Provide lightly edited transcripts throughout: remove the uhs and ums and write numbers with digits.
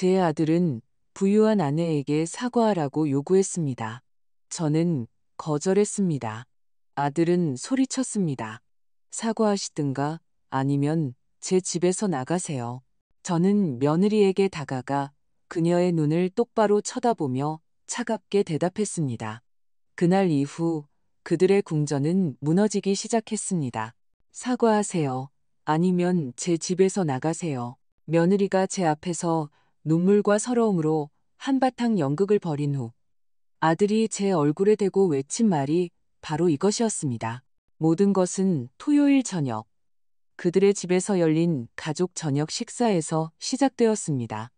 제 아들은 부유한 아내에게 사과하라고 요구했습니다. 저는 거절했습니다. 아들은 소리쳤습니다. 사과하시든가 아니면 제 집에서 나가세요. 저는 며느리에게 다가가 그녀의 눈을 똑바로 쳐다보며 차갑게 대답했습니다. 그날 이후 그들의 궁전은 무너지기 시작했습니다. 사과하세요. 아니면 제 집에서 나가세요. 며느리가 제 앞에서 눈물과 서러움으로 한바탕 연극을 벌인 후 아들이 제 얼굴에 대고 외친 말이 바로 이것이었습니다. 모든 것은 토요일 저녁 그들의 집에서 열린 가족 저녁 식사에서 시작되었습니다.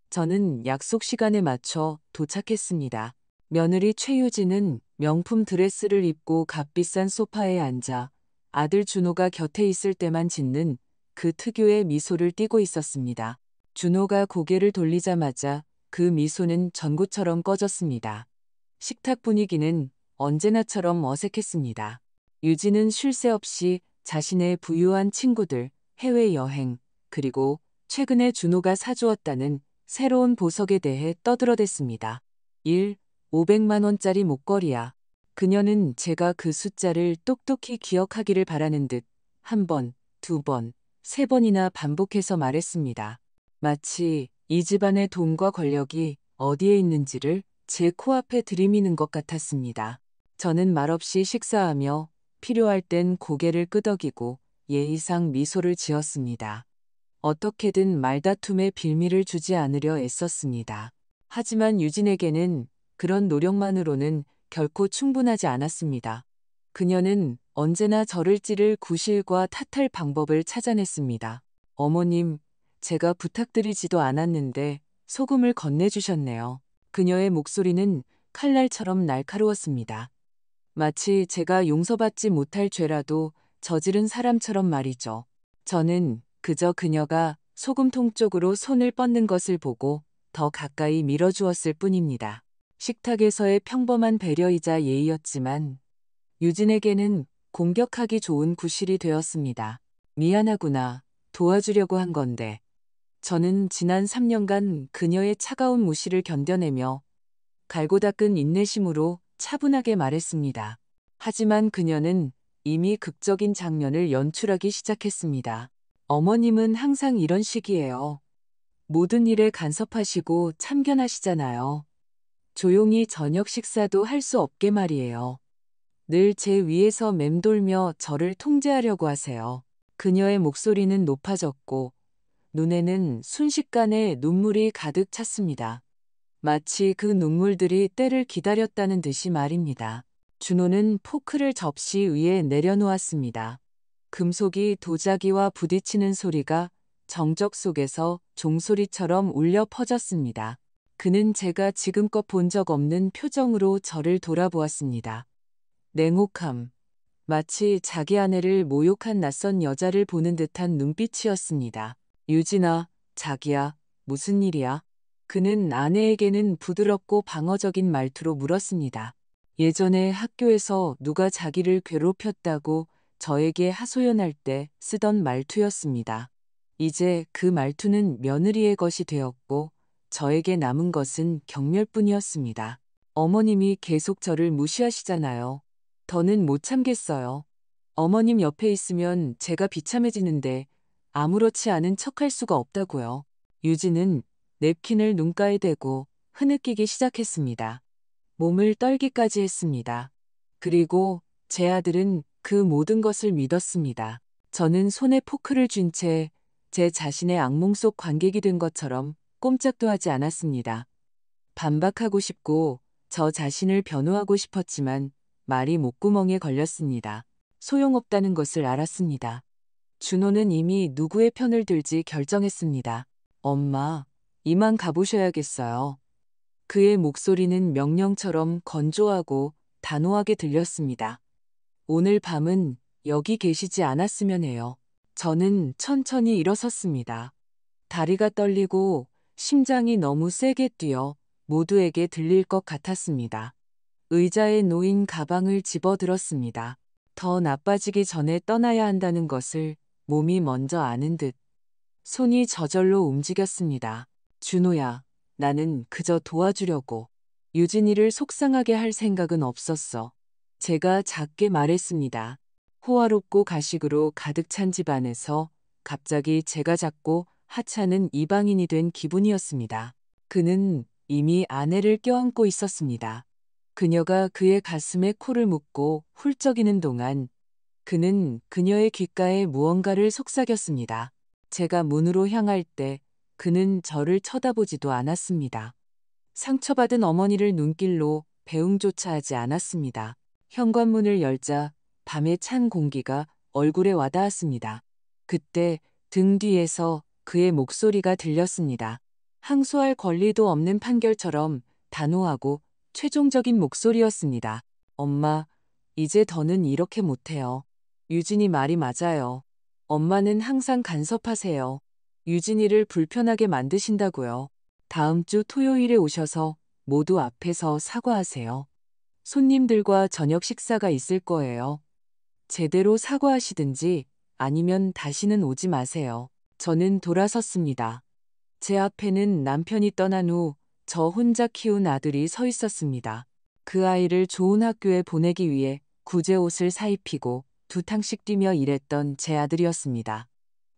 저는 약속 시간에 맞춰 도착했습니다. 며느리 최유진은 명품 드레스를 입고 값비싼 소파에 앉아 아들 준호가 곁에 있을 때만 짓는 그 특유의 미소를 띠고 있었습니다. 준호가 고개를 돌리자마자 그 미소는 전구처럼 꺼졌습니다. 식탁 분위기는 언제나처럼 어색했습니다. 유진은 쉴 새 없이 자신의 부유한 친구들, 해외여행, 그리고 최근에 준호가 사주었다는 새로운 보석에 대해 떠들어댔습니다. 500만 원짜리 목걸이야. 그녀는 제가 그 숫자를 똑똑히 기억하기를 바라는 듯 한 번, 두 번, 세 번이나 반복해서 말했습니다. 마치 이 집안의 돈과 권력이 어디에 있는지를 제 코앞에 들이미는 것 같았습니다. 저는 말없이 식사하며 필요할 땐 고개를 끄덕이고 예의상 미소를 지었습니다. 어떻게든 말다툼에 빌미를 주지 않으려 애썼습니다. 하지만 유진에게는 그런 노력만으로는 결코 충분하지 않았습니다. 그녀는 언제나 저를 찌를 구실과 탓할 방법을 찾아냈습니다. 어머님, 제가 부탁드리지도 않았는데 소금을 건네주셨네요. 그녀의 목소리는 칼날처럼 날카로웠습니다. 마치 제가 용서받지 못할 죄라도 저지른 사람처럼 말이죠. 저는 그저 그녀가 소금통 쪽으로 손을 뻗는 것을 보고 더 가까이 밀어주었을 뿐입니다. 식탁에서의 평범한 배려이자 예의였지만 유진에게는 공격하기 좋은 구실이 되었습니다. 미안하구나. 도와주려고 한 건데. 저는 지난 3년간 그녀의 차가운 무시를 견뎌내며 갈고 닦은 인내심으로 차분하게 말했습니다. 하지만 그녀는 이미 극적인 장면을 연출하기 시작했습니다. 어머님은 항상 이런 식이에요. 모든 일에 간섭하시고 참견하시잖아요. 조용히 저녁 식사도 할 수 없게 말이에요. 늘 제 위에서 맴돌며 저를 통제하려고 하세요. 그녀의 목소리는 높아졌고 눈에는 순식간에 눈물이 가득 찼습니다. 마치 그 눈물들이 때를 기다렸다는 듯이 말입니다. 준호는 포크를 접시 위에 내려놓았습니다. 금속이 도자기와 부딪히는 소리가 정적 속에서 종소리처럼 울려 퍼졌습니다. 그는 제가 지금껏 본 적 없는 표정으로 저를 돌아보았습니다. 냉혹함. 마치 자기 아내를 모욕한 낯선 여자를 보는 듯한 눈빛이었습니다. 유진아, 자기야, 무슨 일이야? 그는 아내에게는 부드럽고 방어적인 말투로 물었습니다. 예전에 학교에서 누가 자기를 괴롭혔다고 저에게 하소연할 때 쓰던 말투였습니다. 이제 그 말투는 며느리의 것이 되었고 저에게 남은 것은 경멸뿐이었습니다. 어머님이 계속 저를 무시하시잖아요. 더는 못 참겠어요. 어머님 옆에 있으면 제가 비참해지는데 아무렇지 않은 척할 수가 없다고요. 유진은 냅킨을 눈가에 대고 흐느끼기 시작했습니다. 몸을 떨기까지 했습니다. 그리고 제 아들은 그 모든 것을 믿었습니다. 저는 손에 포크를 쥔 채 제 자신의 악몽 속 관객이 된 것처럼 꼼짝도 하지 않았습니다. 반박하고 싶고 저 자신을 변호하고 싶었지만 말이 목구멍에 걸렸습니다. 소용없다는 것을 알았습니다. 준호는 이미 누구의 편을 들지 결정했습니다. 엄마, 이만 가보셔야겠어요. 그의 목소리는 명령처럼 건조하고 단호하게 들렸습니다. 오늘 밤은 여기 계시지 않았으면 해요. 저는 천천히 일어섰습니다. 다리가 떨리고 심장이 너무 세게 뛰어 모두에게 들릴 것 같았습니다. 의자에 놓인 가방을 집어들었습니다. 더 나빠지기 전에 떠나야 한다는 것을 몸이 먼저 아는 듯 손이 저절로 움직였습니다. 준호야, 나는 그저 도와주려고. 유진이를 속상하게 할 생각은 없었어. 제가 작게 말했습니다. 호화롭고 가식으로 가득 찬 집안에서 갑자기 제가 작고 하찮은 이방인이 된 기분이었습니다. 그는 이미 아내를 껴안고 있었습니다. 그녀가 그의 가슴에 코를 묻고 훌쩍이는 동안 그는 그녀의 귓가에 무언가를 속삭였습니다. 제가 문으로 향할 때 그는 저를 쳐다보지도 않았습니다. 상처받은 어머니를 눈길로 배웅조차 하지 않았습니다. 현관문을 열자 밤의 찬 공기가 얼굴에 와닿았습니다. 그때 등 뒤에서 그의 목소리가 들렸습니다. 항소할 권리도 없는 판결처럼 단호하고 최종적인 목소리였습니다. 엄마, 이제 더는 이렇게 못해요. 유진이 말이 맞아요. 엄마는 항상 간섭하세요. 유진이를 불편하게 만드신다고요. 다음 주 토요일에 오셔서 모두 앞에서 사과하세요. 손님들과 저녁 식사가 있을 거예요. 제대로 사과하시든지 아니면 다시는 오지 마세요. 저는 돌아섰습니다. 제 앞에는 남편이 떠난 후 저 혼자 키운 아들이 서 있었습니다. 그 아이를 좋은 학교에 보내기 위해 구제옷을 사입히고 두 탕씩 뛰며 일했던 제 아들이었습니다.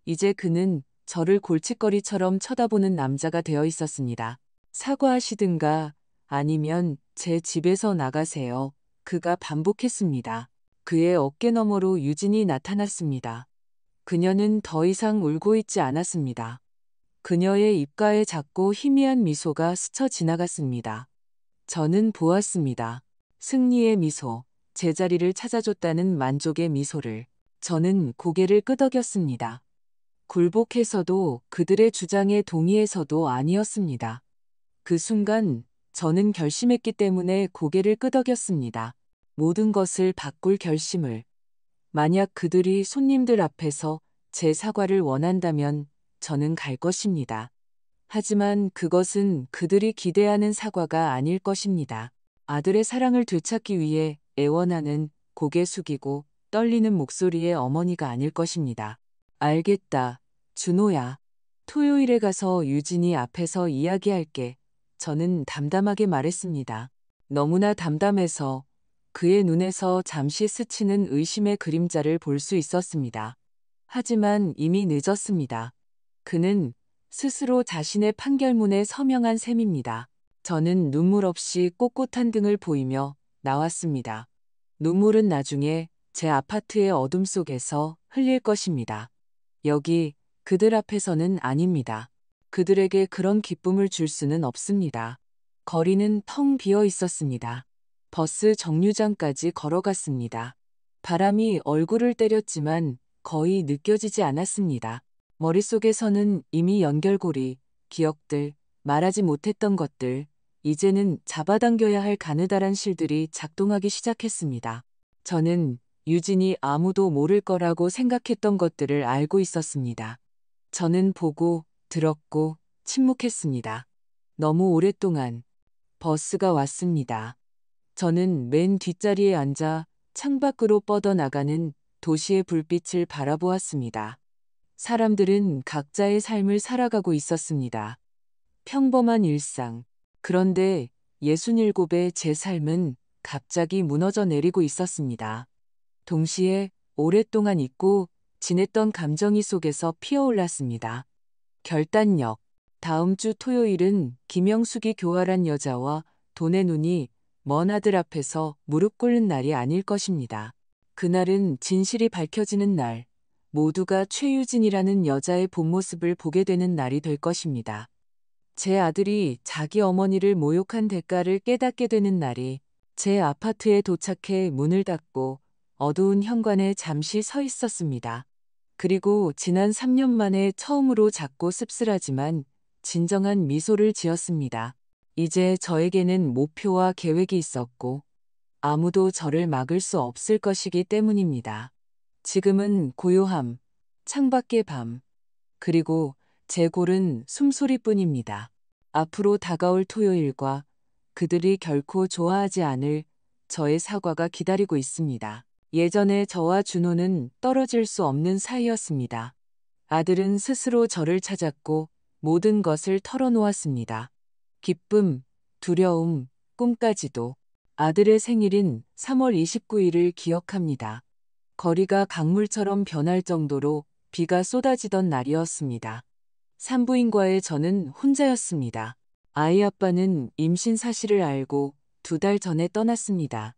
이제 그는 저를 골칫거리처럼 쳐다보는 남자가 되어 있었습니다. 사과하시든가 아니면 제 집에서 나가세요. 그가 반복했습니다. 그의 어깨 너머로 유진이 나타났습니다. 그녀는 더 이상 울고 있지 않았습니다. 그녀의 입가에 작고 희미한 미소가 스쳐 지나갔습니다. 저는 보았습니다. 승리의 미소, 제자리를 찾아줬다는 만족의 미소를. 저는 고개를 끄덕였습니다. 굴복해서도 그들의 주장에 동의해서도 아니었습니다. 그 순간 저는 결심했기 때문에 고개를 끄덕였습니다. 모든 것을 바꿀 결심을. 만약 그들이 손님들 앞에서 제 사과를 원한다면 저는 갈 것입니다. 하지만 그것은 그들이 기대하는 사과가 아닐 것입니다. 아들의 사랑을 되찾기 위해 애원하는 고개 숙이고 떨리는 목소리의 어머니가 아닐 것입니다. 알겠다, 준호야. 토요일에 가서 유진이 앞에서 이야기할게. 저는 담담하게 말했습니다. 너무나 담담해서 그의 눈에서 잠시 스치는 의심의 그림자를 볼 수 있었습니다. 하지만 이미 늦었습니다. 그는 스스로 자신의 판결문에 서명한 셈입니다. 저는 눈물 없이 꼿꼿한 등을 보이며 나왔습니다. 눈물은 나중에 제 아파트의 어둠 속에서 흘릴 것입니다. 여기 그들 앞에서는 아닙니다. 그들에게 그런 기쁨을 줄 수는 없습니다. 거리는 텅 비어 있었습니다. 버스 정류장까지 걸어갔습니다. 바람이 얼굴을 때렸지만 거의 느껴지지 않았습니다. 머릿속에서는 이미 연결고리, 기억들, 말하지 못했던 것들, 이제는 잡아당겨야 할 가느다란 실들이 작동하기 시작했습니다. 저는 유진이 아무도 모를 거라고 생각했던 것들을 알고 있었습니다. 저는 보고, 들었고, 침묵했습니다. 너무 오랫동안. 버스가 왔습니다. 저는 맨 뒷자리에 앉아 창밖으로 뻗어나가는 도시의 불빛을 바라보았습니다. 사람들은 각자의 삶을 살아가고 있었습니다. 평범한 일상. 그런데 67의 제 삶은 갑자기 무너져 내리고 있었습니다. 동시에 오랫동안 잊고 지냈던 감정이 속에서 피어올랐습니다. 결단력. 다음 주 토요일은 김영숙이 교활한 여자와 돈의 눈이 먼 아들 앞에서 무릎 꿇는 날이 아닐 것입니다. 그날은 진실이 밝혀지는 날, 모두가 최유진이라는 여자의 본 모습을 보게 되는 날이 될 것입니다. 제 아들이 자기 어머니를 모욕한 대가를 깨닫게 되는 날이 제 아파트에 도착해 문을 닫고 어두운 현관에 잠시 서 있었습니다. 그리고 지난 3년 만에 처음으로 작고 씁쓸하지만 진정한 미소를 지었습니다. 이제 저에게는 목표와 계획이 있었고 아무도 저를 막을 수 없을 것이기 때문입니다. 지금은 고요함, 창밖의 밤, 그리고 제 골은 숨소리뿐입니다. 앞으로 다가올 토요일과 그들이 결코 좋아하지 않을 저의 사과가 기다리고 있습니다. 예전에 저와 준호는 떨어질 수 없는 사이였습니다. 아들은 스스로 저를 찾았고 모든 것을 털어놓았습니다. 기쁨, 두려움, 꿈까지도. 아들의 생일인 3월 29일을 기억합니다. 거리가 강물처럼 변할 정도로 비가 쏟아지던 날이었습니다. 산부인과에 저는 혼자였습니다. 아이 아빠는 임신 사실을 알고 2달 전에 떠났습니다.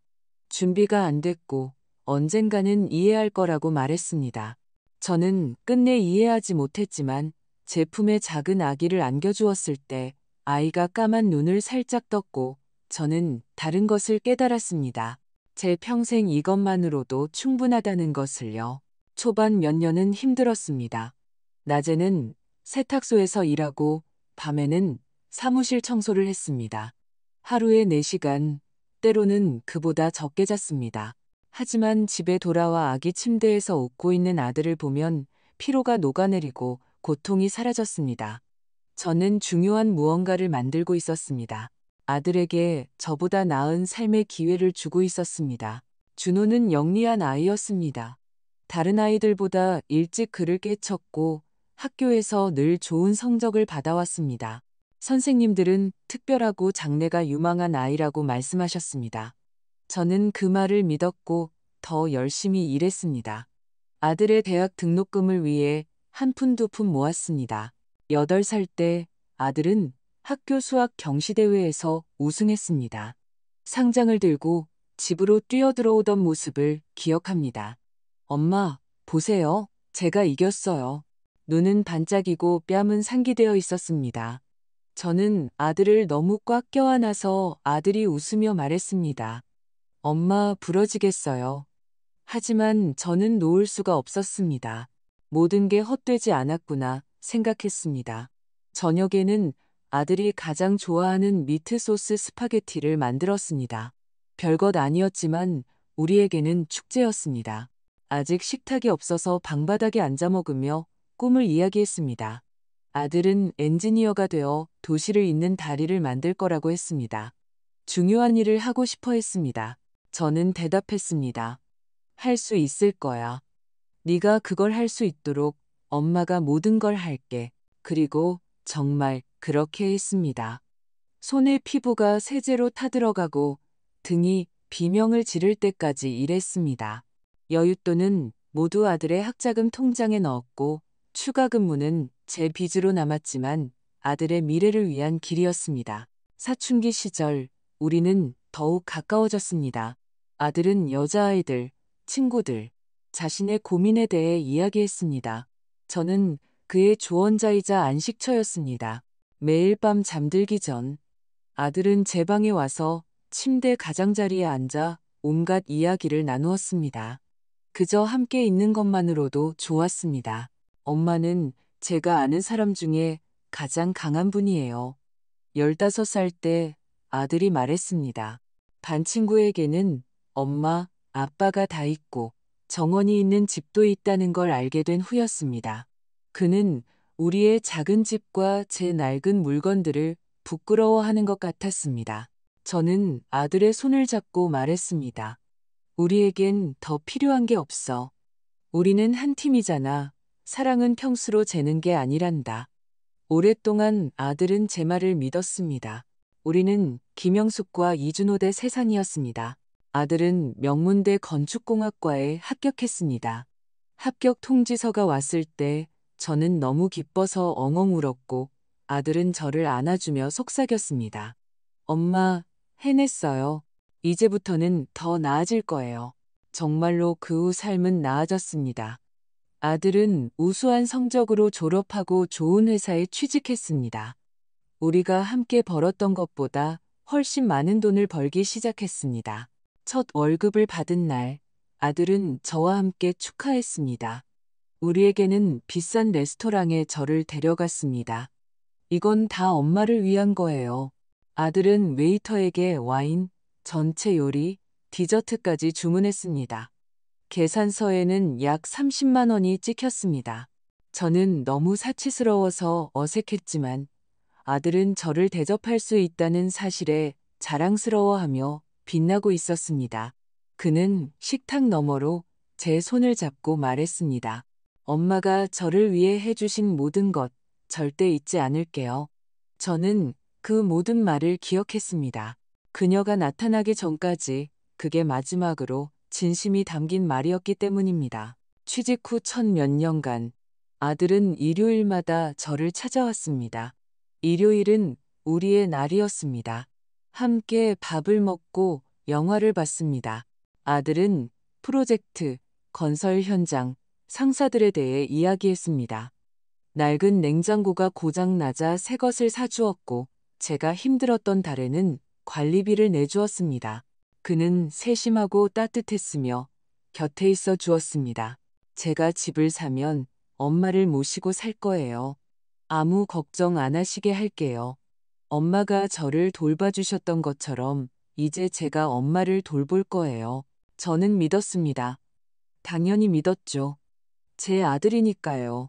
준비가 안 됐고 언젠가는 이해할 거라고 말했습니다. 저는 끝내 이해하지 못했지만 제품에 작은 아기를 안겨주었을 때 아이가 까만 눈을 살짝 떴고 저는 다른 것을 깨달았습니다. 제 평생 이것만으로도 충분하다는 것을요. 초반 몇 년은 힘들었습니다. 낮에는 세탁소에서 일하고 밤에는 사무실 청소를 했습니다. 하루에 4시간, 때로는 그보다 적게 잤습니다. 하지만 집에 돌아와 아기 침대에서 웃고 있는 아들을 보면 피로가 녹아내리고 고통이 사라졌습니다. 저는 중요한 무언가를 만들고 있었습니다. 아들에게 저보다 나은 삶의 기회를 주고 있었습니다. 준호는 영리한 아이였습니다. 다른 아이들보다 일찍 글을 깨쳤고 학교에서 늘 좋은 성적을 받아왔습니다. 선생님들은 특별하고 장래가 유망한 아이라고 말씀하셨습니다. 저는 그 말을 믿었고 더 열심히 일했습니다. 아들의 대학 등록금을 위해 한 푼 두 푼 모았습니다. 8살 때 아들은 학교 수학 경시대회에서 우승했습니다. 상장을 들고 집으로 뛰어들어오던 모습을 기억합니다. 엄마, 보세요. 제가 이겼어요. 눈은 반짝이고 뺨은 상기되어 있었습니다. 저는 아들을 너무 꽉 껴안아서 아들이 웃으며 말했습니다. 엄마 부러지겠어요. 하지만 저는 놓을 수가 없었습니다. 모든 게 헛되지 않았구나 생각했습니다. 저녁에는 아들이 가장 좋아하는 미트소스 스파게티를 만들었습니다. 별것 아니었지만 우리에게는 축제였습니다. 아직 식탁이 없어서 방바닥에 앉아 먹으며 꿈을 이야기했습니다. 아들은 엔지니어가 되어 도시를 잇는 다리를 만들 거라고 했습니다. 중요한 일을 하고 싶어 했습니다. 저는 대답했습니다. 할 수 있을 거야. 네가 그걸 할 수 있도록 엄마가 모든 걸 할게. 그리고 정말 그렇게 했습니다. 손의 피부가 세제로 타들어가고 등이 비명을 지를 때까지 일했습니다. 여윳돈은 모두 아들의 학자금 통장에 넣었고 추가 근무는 제 빚으로 남았지만 아들의 미래를 위한 길이었습니다. 사춘기 시절 우리는 더욱 가까워졌습니다. 아들은 여자아이들, 친구들, 자신의 고민에 대해 이야기했습니다. 저는 그의 조언자이자 안식처였습니다. 매일 밤 잠들기 전 아들은 제 방에 와서 침대 가장자리에 앉아 온갖 이야기를 나누었습니다. 그저 함께 있는 것만으로도 좋았습니다. 엄마는 제가 아는 사람 중에 가장 강한 분이에요. 15살 때 아들이 말했습니다. 반 친구에게는 엄마, 아빠가 다 있고 정원이 있는 집도 있다는 걸 알게 된 후였습니다. 그는 우리의 작은 집과 제 낡은 물건들을 부끄러워하는 것 같았습니다. 저는 아들의 손을 잡고 말했습니다. 우리에겐 더 필요한 게 없어. 우리는 한 팀이잖아. 사랑은 평수로 재는 게 아니란다. 오랫동안 아들은 제 말을 믿었습니다. 우리는 김영숙과 이준호대 세산이었습니다. 아들은 명문대 건축공학과에 합격했습니다. 합격 통지서가 왔을 때 저는 너무 기뻐서 엉엉 울었고 아들은 저를 안아주며 속삭였습니다. 엄마, 해냈어요. 이제부터는 더 나아질 거예요. 정말로 그 후 삶은 나아졌습니다. 아들은 우수한 성적으로 졸업하고 좋은 회사에 취직했습니다. 우리가 함께 벌었던 것보다 훨씬 많은 돈을 벌기 시작했습니다. 첫 월급을 받은 날, 아들은 저와 함께 축하했습니다. 우리에게는 비싼 레스토랑에 저를 데려갔습니다. 이건 다 엄마를 위한 거예요. 아들은 웨이터에게 와인, 전체 요리, 디저트까지 주문했습니다. 계산서에는 약 30만 원이 찍혔습니다. 저는 너무 사치스러워서 어색했지만 아들은 저를 대접할 수 있다는 사실에 자랑스러워하며 빛나고 있었습니다. 그는 식탁 너머로 제 손을 잡고 말했습니다. 엄마가 저를 위해 해주신 모든 것 절대 잊지 않을게요. 저는 그 모든 말을 기억했습니다. 그녀가 나타나기 전까지 그게 마지막으로 진심이 담긴 말이었기 때문입니다. 취직 후 첫 몇 년간 아들은 일요일마다 저를 찾아왔습니다. 일요일은 우리의 날이었습니다. 함께 밥을 먹고 영화를 봤습니다. 아들은 프로젝트, 건설 현장, 상사들에 대해 이야기했습니다. 낡은 냉장고가 고장나자 새 것을 사주었고, 제가 힘들었던 달에는 관리비를 내주었습니다. 그는 세심하고 따뜻했으며 곁에 있어 주었습니다. 제가 집을 사면 엄마를 모시고 살 거예요. 아무 걱정 안 하시게 할게요. 엄마가 저를 돌봐주셨던 것처럼 이제 제가 엄마를 돌볼 거예요. 저는 믿었습니다. 당연히 믿었죠. 제 아들이니까요.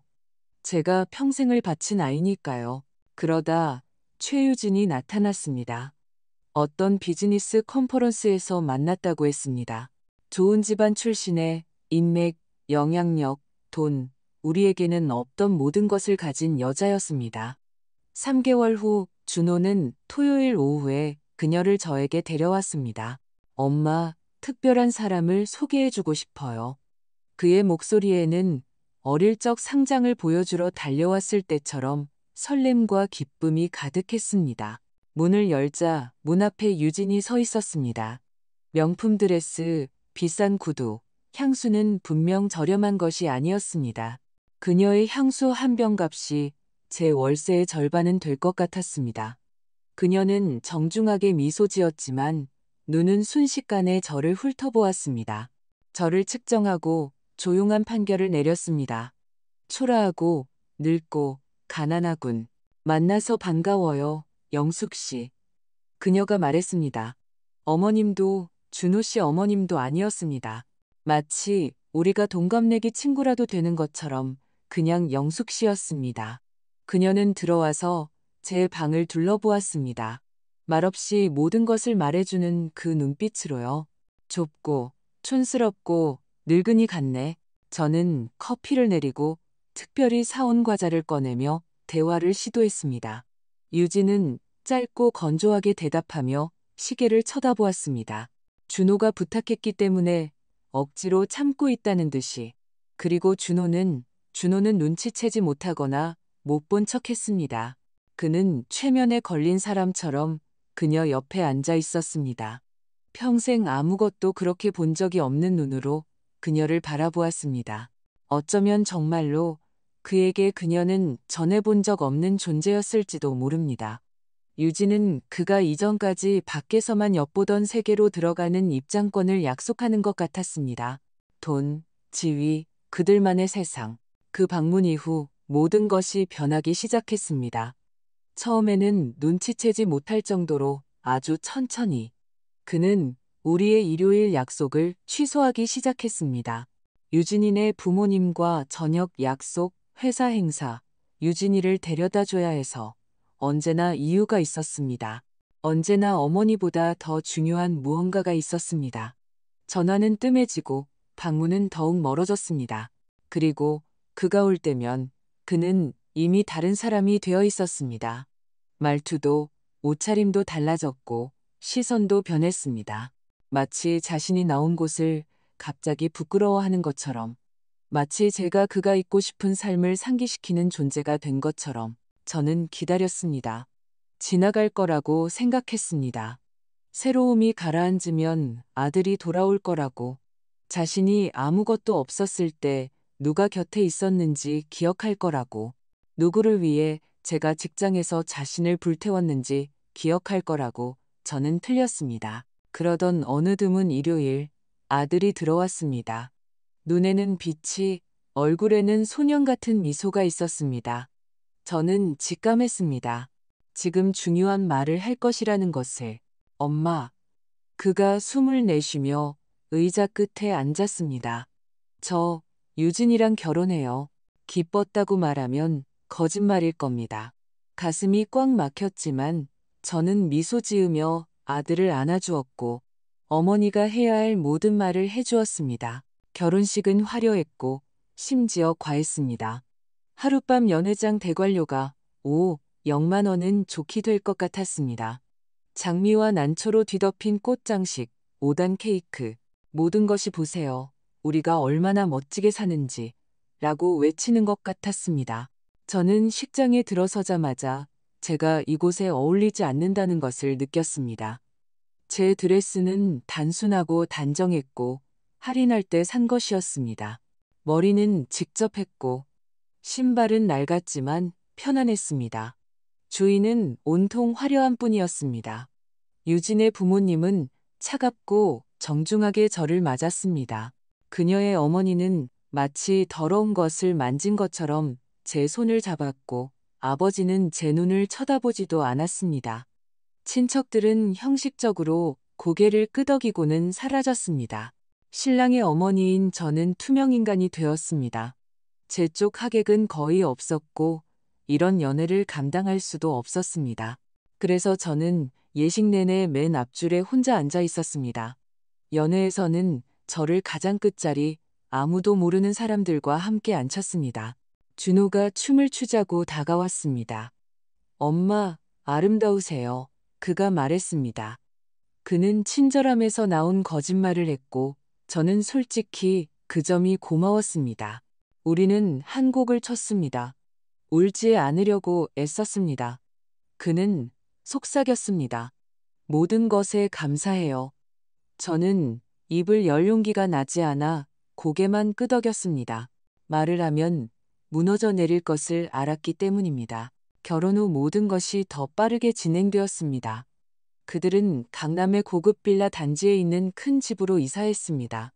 제가 평생을 바친 아이니까요. 그러다 최유진이 나타났습니다. 어떤 비즈니스 컨퍼런스에서 만났다고 했습니다. 좋은 집안 출신의 인맥, 영향력, 돈, 우리에게는 없던 모든 것을 가진 여자였습니다. 3개월 후 준호는 토요일 오후에 그녀를 저에게 데려왔습니다. 엄마, 특별한 사람을 소개해주고 싶어요. 그의 목소리에는 어릴 적 상장을 보여주러 달려왔을 때처럼 설렘과 기쁨이 가득했습니다. 문을 열자 문 앞에 유진이 서 있었습니다. 명품 드레스, 비싼 구두, 향수는 분명 저렴한 것이 아니었습니다. 그녀의 향수 한 병 값이 제 월세의 절반은 될 것 같았습니다. 그녀는 정중하게 미소 지었지만 눈은 순식간에 저를 훑어보았습니다. 저를 측정하고 조용한 판결을 내렸습니다. 초라하고 늙고 가난하군. 만나서 반가워요, 영숙 씨. 그녀가 말했습니다. 어머님도 준호 씨 어머님도 아니었습니다. 마치 우리가 동갑내기 친구라도 되는 것처럼 그냥 영숙 씨였습니다. 그녀는 들어와서 제 방을 둘러보았습니다. 말없이 모든 것을 말해주는 그 눈빛으로요. 좁고 촌스럽고 늙은이 같네. 저는 커피를 내리고 특별히 사온 과자를 꺼내며 대화를 시도했습니다. 유진은 짧고 건조하게 대답하며 시계를 쳐다보았습니다. 준호가 부탁했기 때문에 억지로 참고 있다는 듯이. 그리고 준호는 눈치채지 못하거나 못 본 척했습니다. 그는 최면에 걸린 사람처럼 그녀 옆에 앉아 있었습니다. 평생 아무것도 그렇게 본 적이 없는 눈으로 그녀를 바라보았습니다. 어쩌면 정말로 그에게 그녀는 전해 본 적 없는 존재였을지도 모릅니다. 유진은 그가 이전까지 밖에서만 엿보던 세계로 들어가는 입장권을 약속하는 것 같았습니다. 돈, 지위, 그들만의 세상. 그 방문 이후 모든 것이 변하기 시작했습니다. 처음에는 눈치채지 못할 정도로 아주 천천히. 그는 우리의 일요일 약속을 취소하기 시작했습니다. 유진이네 부모님과 저녁 약속, 회사 행사, 유진이를 데려다 줘야 해서 언제나 이유가 있었습니다. 언제나 어머니보다 더 중요한 무언가가 있었습니다. 전화는 뜸해지고 방문은 더욱 멀어졌습니다. 그리고 그가 올 때면 그는 이미 다른 사람이 되어 있었습니다. 말투도 옷차림도 달라졌고 시선도 변했습니다. 마치 자신이 나온 곳을 갑자기 부끄러워하는 것처럼, 마치 제가 그가 있고 싶은 삶을 상기시키는 존재가 된 것처럼. 저는 기다렸습니다. 지나갈 거라고 생각했습니다. 새로움이 가라앉으면 아들이 돌아올 거라고. 자신이 아무것도 없었을 때 누가 곁에 있었는지 기억할 거라고. 누구를 위해 제가 직장에서 자신을 불태웠는지 기억할 거라고. 저는 틀렸습니다. 그러던 어느 드문 일요일, 아들이 들어왔습니다. 눈에는 빛이, 얼굴에는 소년 같은 미소가 있었습니다. 저는 직감했습니다. 지금 중요한 말을 할 것이라는 것을. 엄마. 그가 숨을 내쉬며 의자 끝에 앉았습니다. 저 유진이랑 결혼해요. 기뻤다고 말하면 거짓말일 겁니다. 가슴이 꽉 막혔지만 저는 미소 지으며 아들을 안아주었고 어머니가 해야 할 모든 말을 해주었습니다. 결혼식은 화려했고 심지어 과했습니다. 하룻밤 연회장 대관료가 6만 원은 좋게 될 것 같았습니다. 장미와 난초로 뒤덮인 꽃장식, 5단 케이크, 모든 것이 보세요. 우리가 얼마나 멋지게 사는지 라고 외치는 것 같았습니다. 저는 식장에 들어서자마자 제가 이곳에 어울리지 않는다는 것을 느꼈습니다. 제 드레스는 단순하고 단정했고 할인할 때 산 것이었습니다. 머리는 직접 했고 신발은 낡았지만 편안했습니다. 주인은 온통 화려한 분이었습니다. 유진의 부모님은 차갑고 정중하게 저를 맞았습니다. 그녀의 어머니는 마치 더러운 것을 만진 것처럼 제 손을 잡았고 아버지는 제 눈을 쳐다보지도 않았습니다. 친척들은 형식적으로 고개를 끄덕이고는 사라졌습니다. 신랑의 어머니인 저는 투명인간이 되었습니다. 제 쪽 하객은 거의 없었고 이런 연애를 감당할 수도 없었습니다. 그래서 저는 예식 내내 맨 앞줄에 혼자 앉아 있었습니다. 연회에서는 저를 가장 끝자리 아무도 모르는 사람들과 함께 앉혔습니다. 준호가 춤을 추자고 다가왔습니다. 엄마, 아름다우세요. 그가 말했습니다. 그는 친절함에서 나온 거짓말을 했고 저는 솔직히 그 점이 고마웠습니다. 우리는 한 곡을 췄습니다. 울지 않으려고 애썼습니다. 그는 속삭였습니다. 모든 것에 감사해요. 저는 입을 열 용기가 나지 않아 고개만 끄덕였습니다. 말을 하면 무너져 내릴 것을 알았기 때문입니다. 결혼 후 모든 것이 더 빠르게 진행되었습니다. 그들은 강남의 고급 빌라 단지에 있는 큰 집으로 이사했습니다.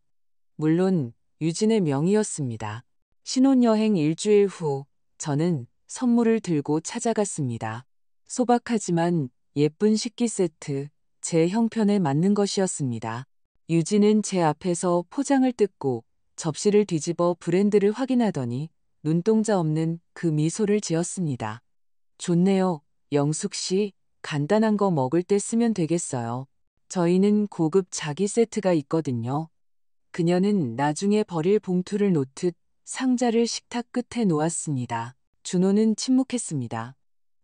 물론 유진의 명의였습니다. 신혼여행 일주일 후 저는 선물을 들고 찾아갔습니다. 소박하지만 예쁜 식기 세트, 제 형편에 맞는 것이었습니다. 유진은 제 앞에서 포장을 뜯고 접시를 뒤집어 브랜드를 확인하더니 눈동자 없는 그 미소를 지었습니다. 좋네요, 영숙 씨. 간단한 거 먹을 때 쓰면 되겠어요. 저희는 고급 자기 세트가 있거든요. 그녀는 나중에 버릴 봉투를 놓듯 상자를 식탁 끝에 놓았습니다. 준호는 침묵했습니다.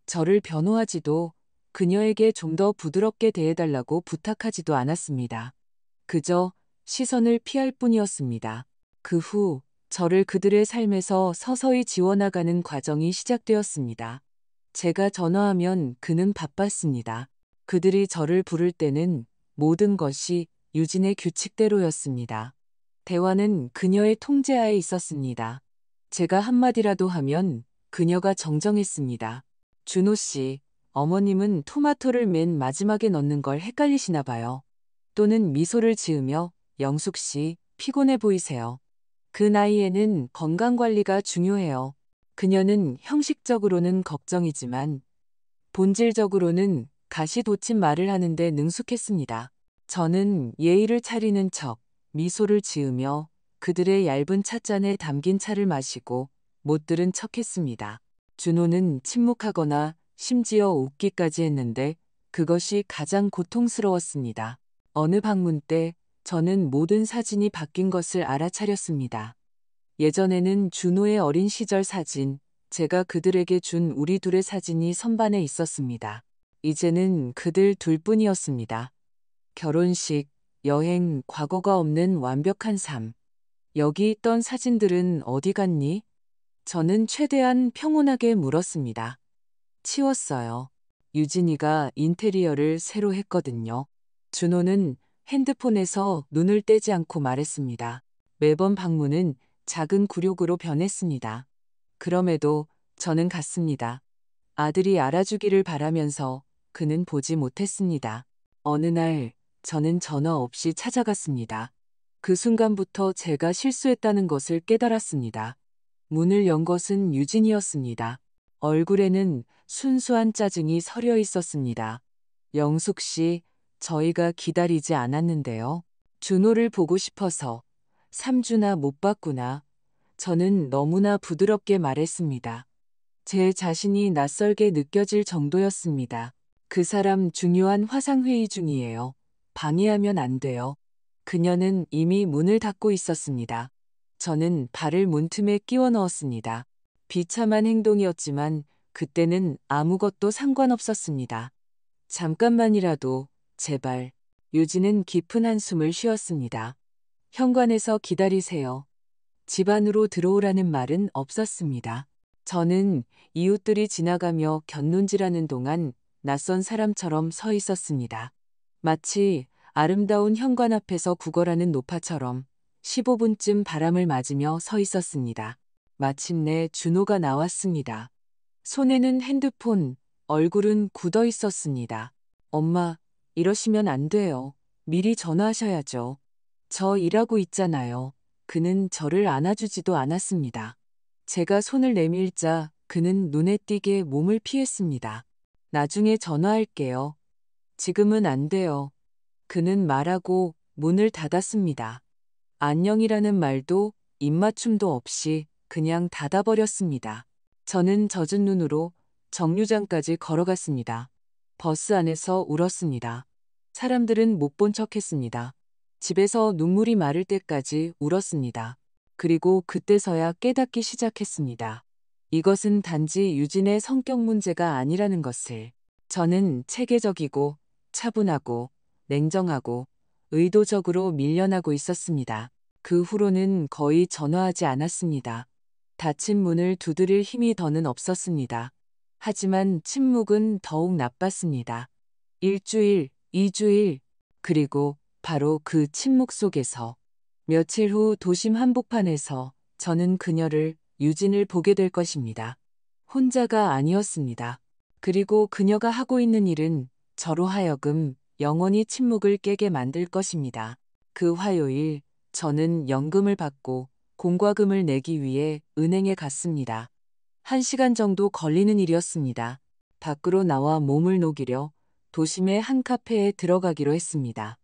저를 변호하지도 그녀에게 좀 더 부드럽게 대해달라고 부탁하지도 않았습니다. 그저 시선을 피할 뿐이었습니다. 그 후 저를 그들의 삶에서 서서히 지워나가는 과정이 시작되었습니다. 제가 전화하면 그는 바빴습니다. 그들이 저를 부를 때는 모든 것이 유진의 규칙대로였습니다. 대화는 그녀의 통제하에 있었습니다. 제가 한마디라도 하면 그녀가 정정했습니다. 준호 씨, 어머님은 토마토를 맨 마지막에 넣는 걸 헷갈리시나 봐요. 또는 미소를 지으며 영숙 씨, 피곤해 보이세요. 그 나이에는 건강관리가 중요해요. 그녀는 형식적으로는 걱정이지만 본질적으로는 가시돋친 말을 하는데 능숙했습니다. 저는 예의를 차리는 척 미소를 지으며 그들의 얇은 찻잔에 담긴 차를 마시고 못 들은 척했습니다. 준호는 침묵하거나 심지어 웃기까지 했는데 그것이 가장 고통스러웠습니다. 어느 방문 때 저는 모든 사진이 바뀐 것을 알아차렸습니다. 예전에는 준호의 어린 시절 사진, 제가 그들에게 준 우리 둘의 사진이 선반에 있었습니다. 이제는 그들 둘뿐이었습니다. 결혼식, 여행, 과거가 없는 완벽한 삶. 여기 있던 사진들은 어디 갔니? 저는 최대한 평온하게 물었습니다. 치웠어요. 유진이가 인테리어를 새로 했거든요. 준호는 핸드폰에서 눈을 떼지 않고 말했습니다. 매번 방문은 작은 굴욕으로 변했습니다. 그럼에도 저는 갔습니다. 아들이 알아주기를 바라면서 그는 보지 못했습니다. 어느 날 저는 전화 없이 찾아갔습니다. 그 순간부터 제가 실수했다는 것을 깨달았습니다. 문을 연 것은 유진이었습니다. 얼굴에는 순수한 짜증이 서려 있었습니다. 영숙 씨, 저희가 기다리지 않았는데요. 준호를 보고 싶어서 3주나 못 봤구나. 저는 너무나 부드럽게 말했습니다. 제 자신이 낯설게 느껴질 정도였습니다. 그 사람 중요한 화상회의 중이에요. 방해하면 안 돼요. 그녀는 이미 문을 닫고 있었습니다. 저는 발을 문틈에 끼워 넣었습니다. 비참한 행동이었지만 그때는 아무것도 상관없었습니다. 잠깐만이라도 제발. 유진은 깊은 한숨을 쉬었습니다. 현관에서 기다리세요. 집 안으로 들어오라는 말은 없었습니다. 저는 이웃들이 지나가며 곁눈질하는 동안 낯선 사람처럼 서 있었습니다. 마치 아름다운 현관 앞에서 구걸하는 노파처럼 15분쯤 바람을 맞으며 서 있었습니다. 마침내 준호가 나왔습니다. 손에는 핸드폰, 얼굴은 굳어 있었습니다. 엄마, 이러시면 안 돼요. 미리 전화하셔야죠. 저 일하고 있잖아요. 그는 저를 안아주지도 않았습니다. 제가 손을 내밀자 그는 눈에 띄게 몸을 피했습니다. 나중에 전화할게요. 지금은 안 돼요. 그는 말하고 문을 닫았습니다. 안녕이라는 말도 입맞춤도 없이 그냥 닫아버렸습니다. 저는 젖은 눈으로 정류장까지 걸어갔습니다. 버스 안에서 울었습니다. 사람들은 못 본 척했습니다. 집에서 눈물이 마를 때까지 울었습니다. 그리고 그때서야 깨닫기 시작했습니다. 이것은 단지 유진의 성격 문제가 아니라는 것을. 저는 체계적이고 차분하고 냉정하고 의도적으로 밀려나고 있었습니다. 그 후로는 거의 전화하지 않았습니다. 닫힌 문을 두드릴 힘이 더는 없었습니다. 하지만 침묵은 더욱 나빴습니다. 일주일, 2주일, 그리고 바로 그 침묵 속에서 며칠 후 도심 한복판에서 저는 그녀를, 유진을 보게 될 것입니다. 혼자가 아니었습니다. 그리고 그녀가 하고 있는 일은 저로 하여금 영원히 침묵을 깨게 만들 것입니다. 그 화요일, 저는 연금을 받고 공과금을 내기 위해 은행에 갔습니다. 1시간 정도 걸리는 일이었습니다. 밖으로 나와 몸을 녹이려 도심의 한 카페에 들어가기로 했습니다.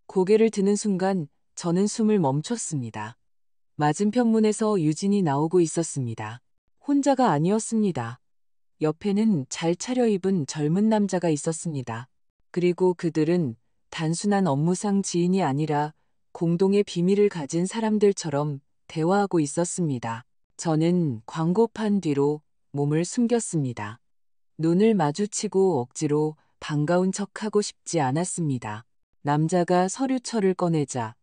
고개를 드는 순간 저는 숨을 멈췄습니다. 맞은편 문에서 유진이 나오고 있었습니다. 혼자가 아니었습니다. 옆에는 잘 차려입은 젊은 남자가 있었습니다. 그리고 그들은 단순한 업무상 지인이 아니라 공동의 비밀을 가진 사람들처럼 대화하고 있었습니다. 저는 광고판 뒤로 몸을 숨겼습니다. 눈을 마주치고 억지로 반가운 척하고 싶지 않았습니다. 남자가 서류철을 꺼내자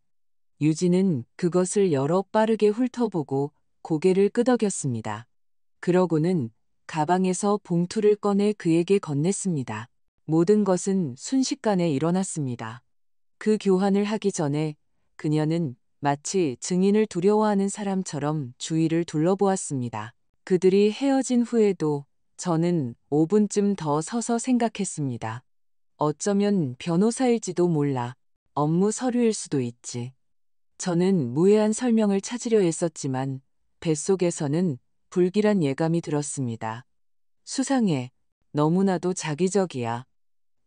유진은 그것을 열어 빠르게 훑어보고 고개를 끄덕였습니다. 그러고는 가방에서 봉투를 꺼내 그에게 건넸습니다. 모든 것은 순식간에 일어났습니다. 그 교환을 하기 전에 그녀는 마치 증인을 두려워하는 사람처럼 주위를 둘러보았습니다. 그들이 헤어진 후에도 저는 5분쯤 더 서서 생각했습니다. 어쩌면 변호사일지도 몰라. 업무 서류일 수도 있지. 저는 무해한 설명을 찾으려 했었지만 뱃속에서는 불길한 예감이 들었습니다. 수상해. 너무나도 자기적이야.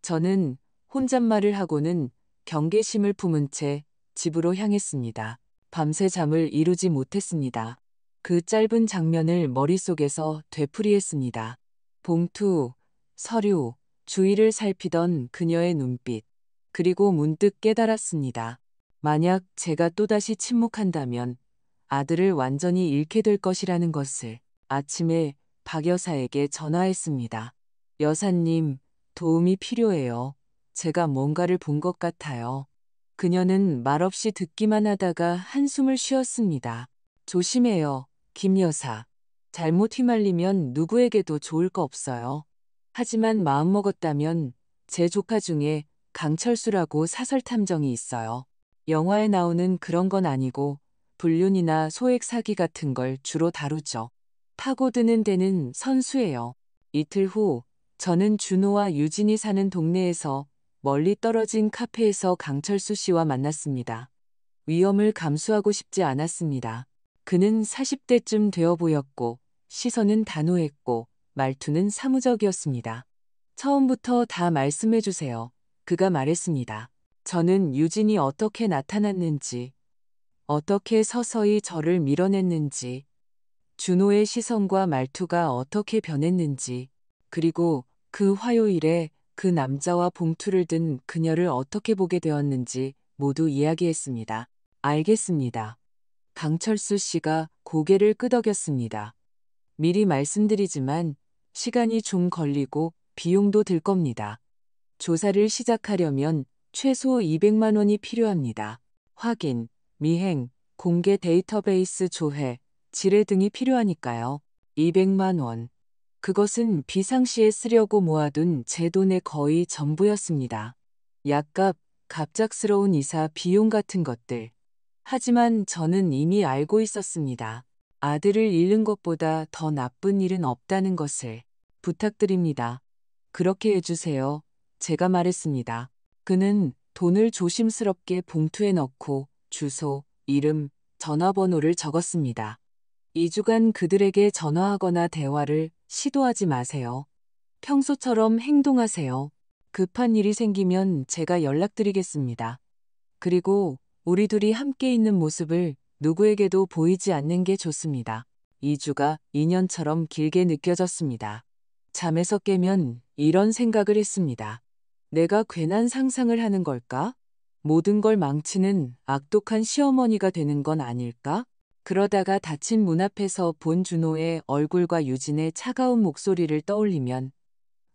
저는 혼잣말을 하고는 경계심을 품은 채 집으로 향했습니다. 밤새 잠을 이루지 못했습니다. 그 짧은 장면을 머릿속에서 되풀이했습니다. 봉투, 서류, 주위를 살피던 그녀의 눈빛. 그리고 문득 깨달았습니다. 만약 제가 또다시 침묵한다면 아들을 완전히 잃게 될 것이라는 것을. 아침에 박 여사에게 전화했습니다. 여사님, 도움이 필요해요. 제가 뭔가를 본 것 같아요. 그녀는 말없이 듣기만 하다가 한숨을 쉬었습니다. 조심해요, 김 여사. 잘못 휘말리면 누구에게도 좋을 거 없어요. 하지만 마음먹었다면 제 조카 중에 강철수라고 사설 탐정이 있어요. 영화에 나오는 그런 건 아니고 불륜이나 소액 사기 같은 걸 주로 다루죠. 파고드는 데는 선수예요. 이틀 후 저는 준호와 유진이 사는 동네에서 멀리 떨어진 카페에서 강철수 씨와 만났습니다. 위험을 감수하고 싶지 않았습니다. 그는 40대쯤 되어 보였고 시선은 단호했고 말투는 사무적이었습니다. 처음부터 다 말씀해 주세요. 그가 말했습니다. 저는 유진이 어떻게 나타났는지, 어떻게 서서히 저를 밀어냈는지, 준호의 시선과 말투가 어떻게 변했는지, 그리고 그 화요일에 그 남자와 봉투를 든 그녀를 어떻게 보게 되었는지 모두 이야기했습니다. 알겠습니다. 강철수 씨가 고개를 끄덕였습니다. 미리 말씀드리지만 시간이 좀 걸리고 비용도 들 겁니다. 조사를 시작하려면 최소 200만 원이 필요합니다. 확인, 미행, 공개 데이터베이스 조회, 지뢰 등이 필요하니까요. 200만 원. 그것은 비상시에 쓰려고 모아둔 제 돈의 거의 전부였습니다. 약값, 갑작스러운 이사 비용 같은 것들. 하지만 저는 이미 알고 있었습니다. 아들을 잃는 것보다 더 나쁜 일은 없다는 것을. 부탁드립니다. 그렇게 해주세요. 제가 말했습니다. 그는 돈을 조심스럽게 봉투에 넣고 주소, 이름, 전화번호를 적었습니다. 2주간 그들에게 전화하거나 대화를 시도하지 마세요. 평소처럼 행동하세요. 급한 일이 생기면 제가 연락드리겠습니다. 그리고 우리 둘이 함께 있는 모습을 누구에게도 보이지 않는 게 좋습니다. 2주가 2년처럼 길게 느껴졌습니다. 잠에서 깨면 이런 생각을 했습니다. 내가 괜한 상상을 하는 걸까? 모든 걸 망치는 악독한 시어머니가 되는 건 아닐까? 그러다가 닫힌 문 앞에서 본 준호의 얼굴과 유진의 차가운 목소리를 떠올리면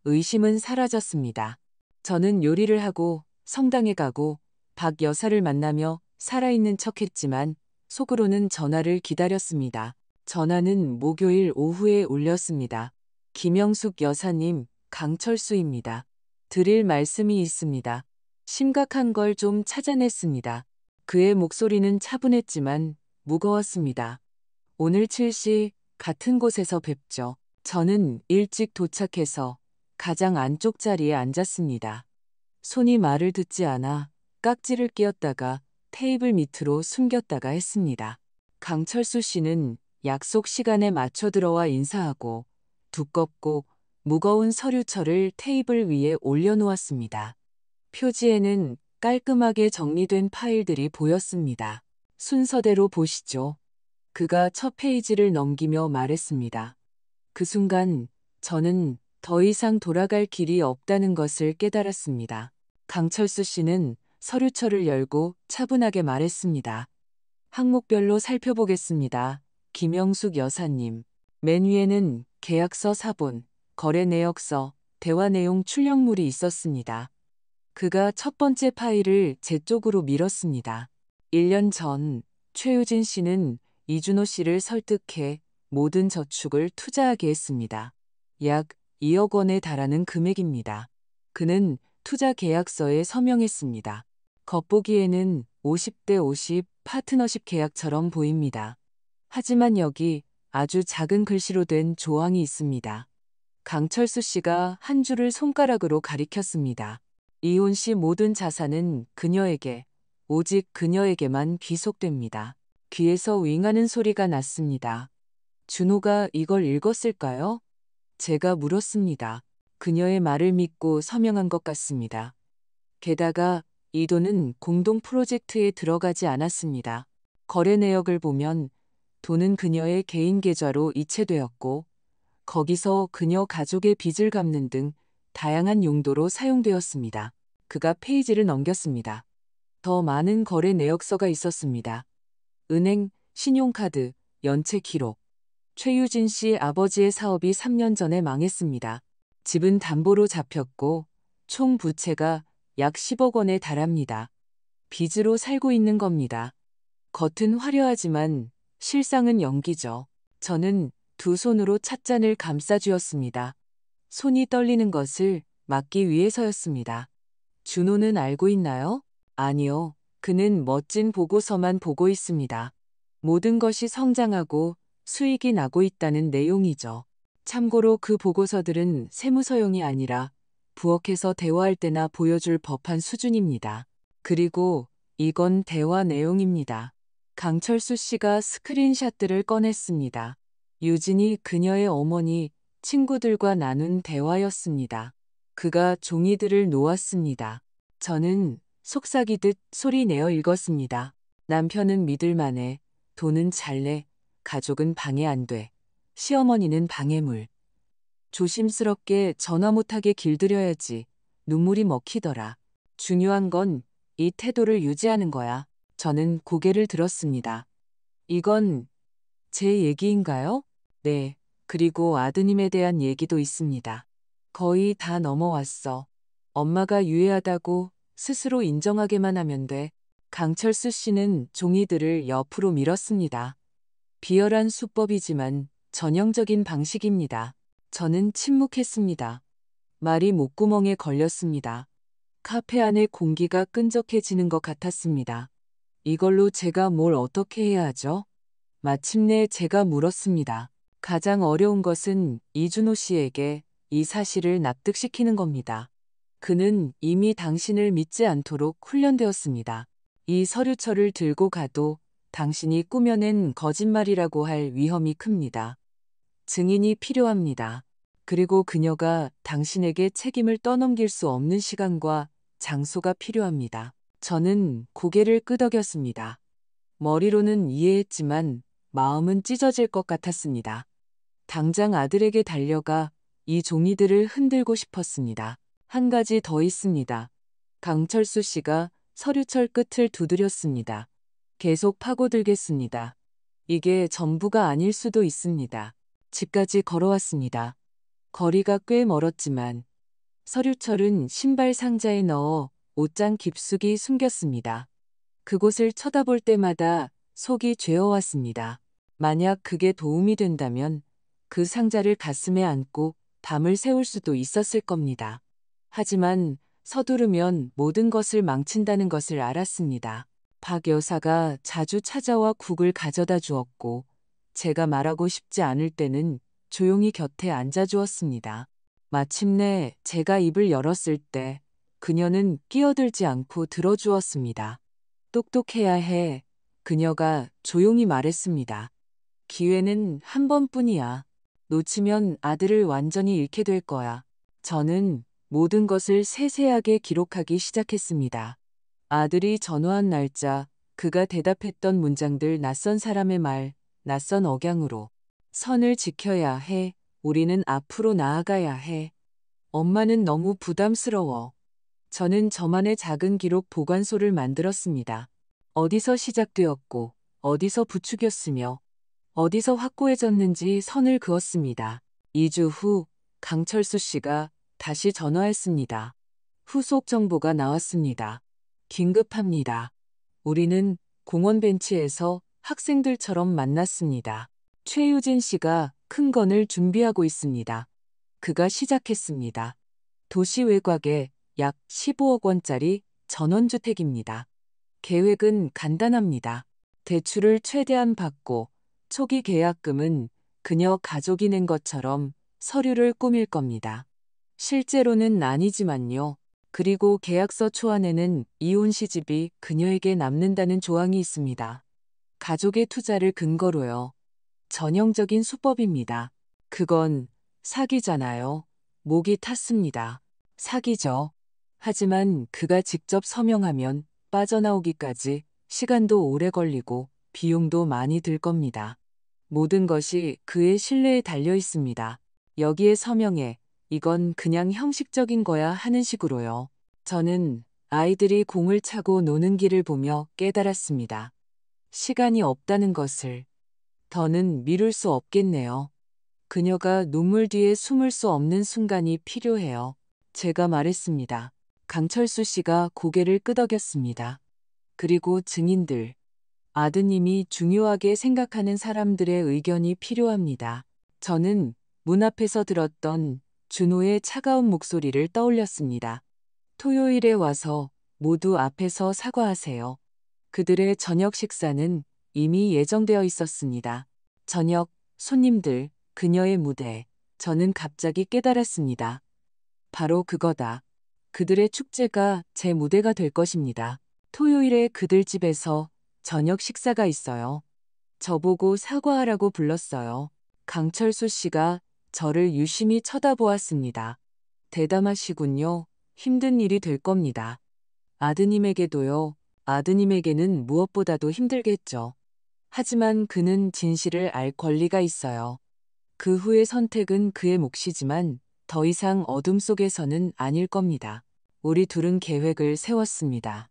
의심은 사라졌습니다. 저는 요리를 하고 성당에 가고 박 여사를 만나며 살아있는 척했지만 속으로는 전화를 기다렸습니다. 전화는 목요일 오후에 울렸습니다. 김영숙 여사님, 강철수입니다. 드릴 말씀이 있습니다. 심각한 걸 좀 찾아냈습니다. 그의 목소리는 차분했지만 무거웠습니다. 오늘 7시 같은 곳에서 뵙죠. 저는 일찍 도착해서 가장 안쪽 자리에 앉았습니다. 손이 말을 듣지 않아 깍지를 끼었다가 테이블 밑으로 숨겼다가 했습니다. 강철수 씨는 약속 시간에 맞춰 들어와 인사하고 두껍고 무거운 서류철을 테이블 위에 올려놓았습니다. 표지에는 깔끔하게 정리된 파일들이 보였습니다. 순서대로 보시죠. 그가 첫 페이지를 넘기며 말했습니다. 그 순간 저는 더 이상 돌아갈 길이 없다는 것을 깨달았습니다. 강철수 씨는 서류철을 열고 차분하게 말했습니다. 항목별로 살펴보겠습니다. 김영숙 여사님. 맨 위에는 계약서 사본, 거래 내역서, 대화 내용 출력물이 있었습니다. 그가 첫 번째 파일을 제 쪽으로 밀었습니다. 1년 전 최유진 씨는 이준호 씨를 설득해 모든 저축을 투자하게 했습니다. 약 2억 원에 달하는 금액입니다. 그는 투자 계약서에 서명했습니다. 겉보기에는 50대 50 파트너십 계약처럼 보입니다. 하지만 여기 아주 작은 글씨로 된 조항이 있습니다. 강철수 씨가 한 줄을 손가락으로 가리켰습니다. 이혼 시 모든 자산은 그녀에게, 오직 그녀에게만 귀속됩니다. 귀에서 윙하는 소리가 났습니다. 준호가 이걸 읽었을까요? 제가 물었습니다. 그녀의 말을 믿고 서명한 것 같습니다. 게다가 이 돈은 공동 프로젝트에 들어가지 않았습니다. 거래 내역을 보면 돈은 그녀의 개인 계좌로 이체되었고 거기서 그녀 가족의 빚을 갚는 등 다양한 용도로 사용되었습니다. 그가 페이지를 넘겼습니다. 더 많은 거래 내역서가 있었습니다. 은행, 신용카드, 연체 기록. 최유진 씨 아버지의 사업이 3년 전에 망했습니다. 집은 담보로 잡혔고 총 부채가 약 10억 원에 달합니다. 빚으로 살고 있는 겁니다. 겉은 화려하지만 실상은 연기죠. 저는 두 손으로 찻잔을 감싸쥐었습니다. 손이 떨리는 것을 막기 위해서였습니다. 준호는 알고 있나요? 아니요. 그는 멋진 보고서만 보고 있습니다. 모든 것이 성장하고 수익이 나고 있다는 내용이죠. 참고로 그 보고서들은 세무서용이 아니라 부엌에서 대화할 때나 보여줄 법한 수준입니다. 그리고 이건 대화 내용입니다. 강철수 씨가 스크린샷들을 꺼냈습니다. 유진이 그녀의 어머니, 친구들과 나눈 대화였습니다. 그가 종이들을 놓았습니다. 저는 속삭이듯 소리내어 읽었습니다. 남편은 믿을만해, 돈은 잘내, 가족은 방해 안 돼, 시어머니는 방해물. 조심스럽게 전화 못하게 길들여야지. 눈물이 먹히더라. 중요한 건 이 태도를 유지하는 거야. 저는 고개를 들었습니다. 이건 제 얘기인가요? 네, 그리고 아드님에 대한 얘기도 있습니다. 거의 다 넘어왔어. 엄마가 유해하다고 스스로 인정하게만 하면 돼. 강철수 씨는 종이들을 옆으로 밀었습니다. 비열한 수법이지만 전형적인 방식입니다. 저는 침묵했습니다. 말이 목구멍에 걸렸습니다. 카페 안의 공기가 끈적해지는 것 같았습니다. 이걸로 제가 뭘 어떻게 해야 하죠? 마침내 제가 물었습니다. 가장 어려운 것은 이준호 씨에게 이 사실을 납득시키는 겁니다. 그는 이미 당신을 믿지 않도록 훈련되었습니다. 이 서류철을 들고 가도 당신이 꾸며낸 거짓말이라고 할 위험이 큽니다. 증인이 필요합니다. 그리고 그녀가 당신에게 책임을 떠넘길 수 없는 시간과 장소가 필요합니다. 저는 고개를 끄덕였습니다. 머리로는 이해했지만 마음은 찢어질 것 같았습니다. 당장 아들에게 달려가 이 종이들을 흔들고 싶었습니다. 한 가지 더 있습니다. 강철수 씨가 서류철 끝을 두드렸습니다. 계속 파고들겠습니다. 이게 전부가 아닐 수도 있습니다. 집까지 걸어왔습니다. 거리가 꽤 멀었지만 서류철은 신발 상자에 넣어 옷장 깊숙이 숨겼습니다. 그곳을 쳐다볼 때마다 속이 죄어왔습니다. 만약 그게 도움이 된다면 그 상자를 가슴에 안고 밤을 새울 수도 있었을 겁니다. 하지만 서두르면 모든 것을 망친다는 것을 알았습니다. 박 여사가 자주 찾아와 국을 가져다 주었고 제가 말하고 싶지 않을 때는 조용히 곁에 앉아주었습니다. 마침내 제가 입을 열었을 때 그녀는 끼어들지 않고 들어주었습니다. 똑똑해야 해. 그녀가 조용히 말했습니다. 기회는 한 번뿐이야. 놓치면 아들을 완전히 잃게 될 거야. 저는 모든 것을 세세하게 기록하기 시작했습니다. 아들이 전화한 날짜, 그가 대답했던 문장들, 낯선 사람의 말, 낯선 억양으로. 선을 지켜야 해. 우리는 앞으로 나아가야 해. 엄마는 너무 부담스러워. 저는 저만의 작은 기록 보관소를 만들었습니다. 어디서 시작되었고, 어디서 부추겼으며, 어디서 확고해졌는지 선을 그었습니다. 2주 후, 강철수 씨가 다시 전화했습니다. 후속 정보가 나왔습니다. 긴급합니다. 우리는 공원 벤치에서 학생들처럼 만났습니다. 최유진 씨가 큰 건을 준비하고 있습니다. 그가 시작했습니다. 도시 외곽에 약 15억 원짜리 전원주택입니다. 계획은 간단합니다. 대출을 최대한 받고 초기 계약금은 그녀 가족이 낸 것처럼 서류를 꾸밀 겁니다. 실제로는 아니지만요. 그리고 계약서 초안에는 이혼 시집이 그녀에게 남는다는 조항이 있습니다. 가족의 투자를 근거로요. 전형적인 수법입니다. 그건 사기잖아요. 목이 탔습니다. 사기죠. 하지만 그가 직접 서명하면 빠져나오기까지 시간도 오래 걸리고 비용도 많이 들 겁니다. 모든 것이 그의 신뢰에 달려 있습니다. 여기에 서명해. 이건 그냥 형식적인 거야 하는 식으로요. 저는 아이들이 공을 차고 노는 길을 보며 깨달았습니다. 시간이 없다는 것을. 더는 미룰 수 없겠네요. 그녀가 눈물 뒤에 숨을 수 없는 순간이 필요해요. 제가 말했습니다. 강철수 씨가 고개를 끄덕였습니다. 그리고 증인들. 아드님이 중요하게 생각하는 사람들의 의견이 필요합니다. 저는 문 앞에서 들었던 준호의 차가운 목소리를 떠올렸습니다. 토요일에 와서 모두 앞에서 사과하세요. 그들의 저녁 식사는 이미 예정되어 있었습니다. 저녁, 손님들, 그녀의 무대. 저는 갑자기 깨달았습니다. 바로 그거다. 그들의 축제가 제 무대가 될 것입니다. 토요일에 그들 집에서 저녁 식사가 있어요. 저보고 사과하라고 불렀어요. 강철수 씨가 저를 유심히 쳐다보았습니다. 대담하시군요. 힘든 일이 될 겁니다. 아드님에게도요. 아드님에게는 무엇보다도 힘들겠죠. 하지만 그는 진실을 알 권리가 있어요. 그 후의 선택은 그의 몫이지만 더 이상 어둠 속에서는 아닐 겁니다. 우리 둘은 계획을 세웠습니다.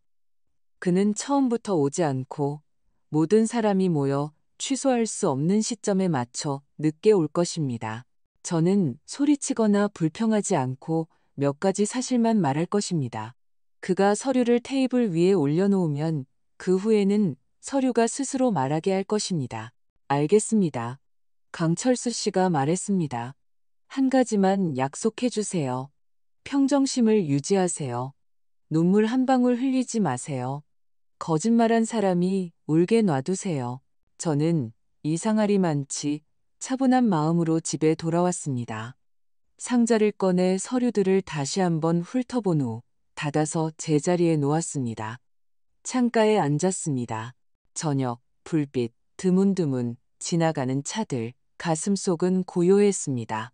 그는 처음부터 오지 않고 모든 사람이 모여 취소할 수 없는 시점에 맞춰 늦게 올 것입니다. 저는 소리치거나 불평하지 않고 몇 가지 사실만 말할 것입니다. 그가 서류를 테이블 위에 올려놓으면 그 후에는 서류가 스스로 말하게 할 것입니다. 알겠습니다. 강철수 씨가 말했습니다. 한 가지만 약속해 주세요. 평정심을 유지하세요. 눈물 한 방울 흘리지 마세요. 거짓말한 사람이 울게 놔두세요. 저는 이상하리만치 차분한 마음으로 집에 돌아왔습니다. 상자를 꺼내 서류들을 다시 한번 훑어본 후 닫아서 제자리에 놓았습니다. 창가에 앉았습니다. 저녁, 불빛, 드문드문 지나가는 차들, 가슴속은 고요했습니다.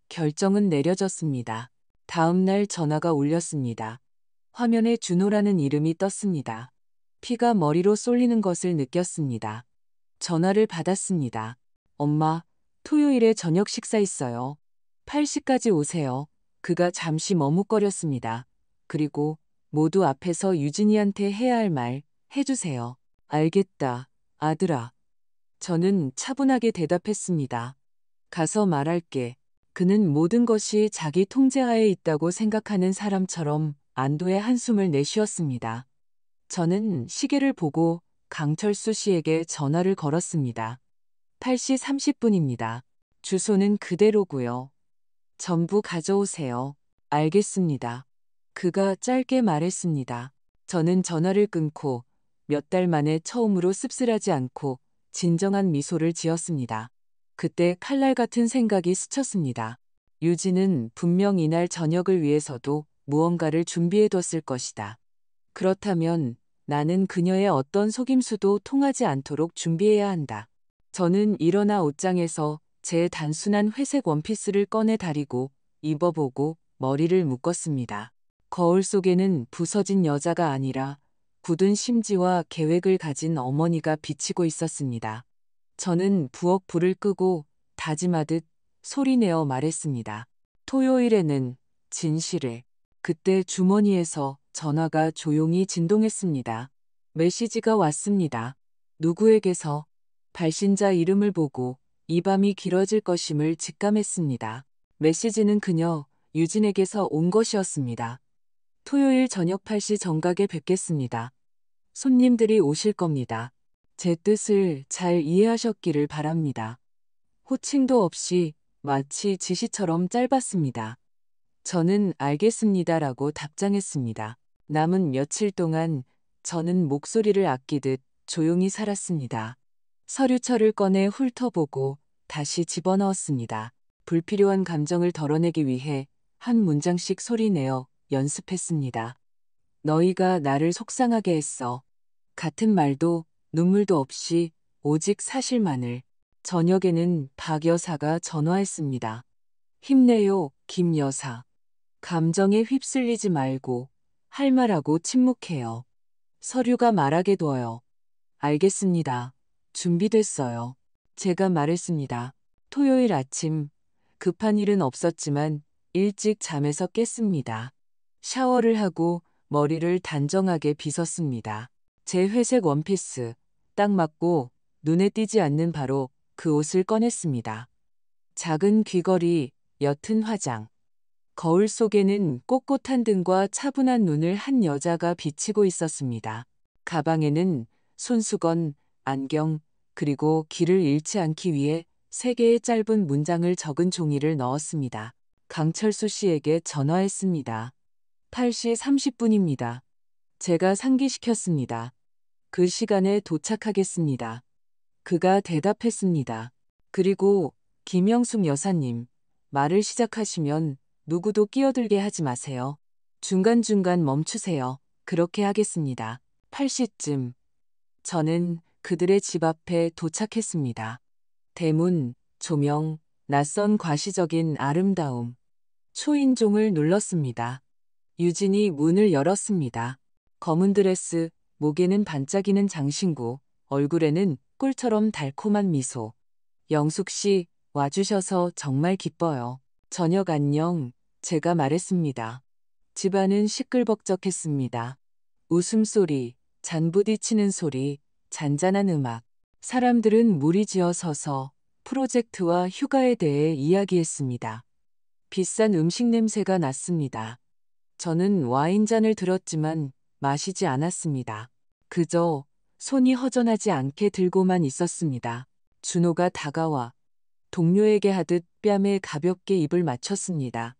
결정은 내려졌습니다. 다음 날 전화가 울렸습니다. 화면에 준호라는 이름이 떴습니다. 피가 머리로 쏠리는 것을 느꼈습니다. 전화를 받았습니다. 엄마, 토요일에 저녁 식사 있어요. 8시까지 오세요. 그가 잠시 머뭇거렸습니다. 그리고 모두 앞에서 유진이한테 해야 할 말 해주세요. 알겠다, 아들아. 저는 차분하게 대답했습니다. 가서 말할게. 그는 모든 것이 자기 통제하에 있다고 생각하는 사람처럼 안도의 한숨을 내쉬었습니다. 저는 시계를 보고 강철수 씨에게 전화를 걸었습니다. 8시 30분입니다. 주소는 그대로고요. 전부 가져오세요. 알겠습니다. 그가 짧게 말했습니다. 저는 전화를 끊고 몇 달 만에 처음으로 씁쓸하지 않고 진정한 미소를 지었습니다. 그때 칼날 같은 생각이 스쳤습니다. 유진은 분명 이날 저녁을 위해서도 무언가를 준비해뒀을 것이다. 그렇다면 나는 그녀의 어떤 속임수도 통하지 않도록 준비해야 한다. 저는 일어나 옷장에서 제 단순한 회색 원피스를 꺼내 다리고 입어보고 머리를 묶었습니다. 거울 속에는 부서진 여자가 아니라 굳은 심지와 계획을 가진 어머니가 비치고 있었습니다. 저는 부엌 불을 끄고 다짐하듯 소리내어 말했습니다. 토요일에는 진실을. 그때 주머니에서 전화가 조용히 진동했습니다. 메시지가 왔습니다. 누구에게서. 발신자 이름을 보고 이 밤이 길어질 것임을 직감했습니다. 메시지는 그녀 유진에게서 온 것이었습니다. 토요일 저녁 8시 정각에 뵙겠습니다. 손님들이 오실 겁니다. 제 뜻을 잘 이해하셨기를 바랍니다. 호칭도 없이 마치 지시처럼 짧았습니다. 저는 알겠습니다라고 답장했습니다. 남은 며칠 동안 저는 목소리를 아끼듯 조용히 살았습니다. 서류철을 꺼내 훑어보고 다시 집어넣었습니다. 불필요한 감정을 덜어내기 위해 한 문장씩 소리내어 연습했습니다. 너희가 나를 속상하게 했어. 같은 말도 눈물도 없이 오직 사실만을. 저녁에는 박 여사가 전화했습니다. 힘내요, 김 여사. 감정에 휩쓸리지 말고 할 말하고 침묵해요. 서류가 말하게 둬요. 알겠습니다. 준비됐어요. 제가 말했습니다. 토요일 아침 급한 일은 없었지만 일찍 잠에서 깼습니다. 샤워를 하고 머리를 단정하게 빗었습니다. 제 회색 원피스 딱 맞고 눈에 띄지 않는 바로 그 옷을 꺼냈습니다. 작은 귀걸이, 옅은 화장. 거울 속에는 꼿꼿한 등과 차분한 눈을 한 여자가 비치고 있었습니다. 가방에는 손수건, 안경, 그리고 길을 잃지 않기 위해 3개의 짧은 문장을 적은 종이를 넣었습니다. 강철수 씨에게 전화했습니다. 8시 30분입니다. 제가 상기시켰습니다. 그 시간에 도착하겠습니다. 그가 대답했습니다. 그리고 김영숙 여사님, 말을 시작하시면 누구도 끼어들게 하지 마세요. 중간중간 멈추세요. 그렇게 하겠습니다. 8시쯤 저는 그들의 집 앞에 도착했습니다. 대문, 조명, 낯선 과시적인 아름다움. 초인종을 눌렀습니다. 유진이 문을 열었습니다. 검은 드레스, 목에는 반짝이는 장신구, 얼굴에는 꿀처럼 달콤한 미소. 영숙 씨, 와주셔서 정말 기뻐요. 저녁 안녕, 제가 말했습니다. 집안은 시끌벅적했습니다. 웃음소리, 잔부딪히는 소리, 잔잔한 음악. 사람들은 무리지어 서서 프로젝트와 휴가에 대해 이야기했습니다. 비싼 음식 냄새가 났습니다. 저는 와인잔을 들었지만 마시지 않았습니다. 그저 손이 허전하지 않게 들고만 있었습니다. 준호가 다가와 동료에게 하듯 뺨에 가볍게 입을 맞췄습니다.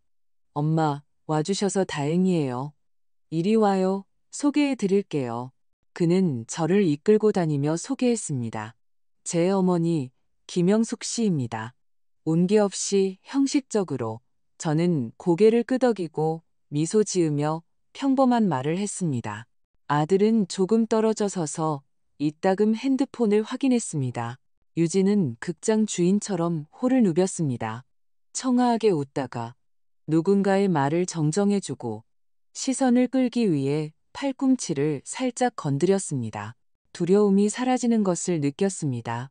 엄마, 와주셔서 다행이에요. 이리 와요. 소개해 드릴게요. 그는 저를 이끌고 다니며 소개했습니다. 제 어머니, 김영숙 씨입니다. 온기 없이 형식적으로 저는 고개를 끄덕이고 미소 지으며 평범한 말을 했습니다. 아들은 조금 떨어져 서서 이따금 핸드폰을 확인했습니다. 유진은 극장 주인처럼 홀을 누볐습니다. 청아하게 웃다가 누군가의 말을 정정해주고 시선을 끌기 위해 팔꿈치를 살짝 건드렸습니다. 두려움이 사라지는 것을 느꼈습니다.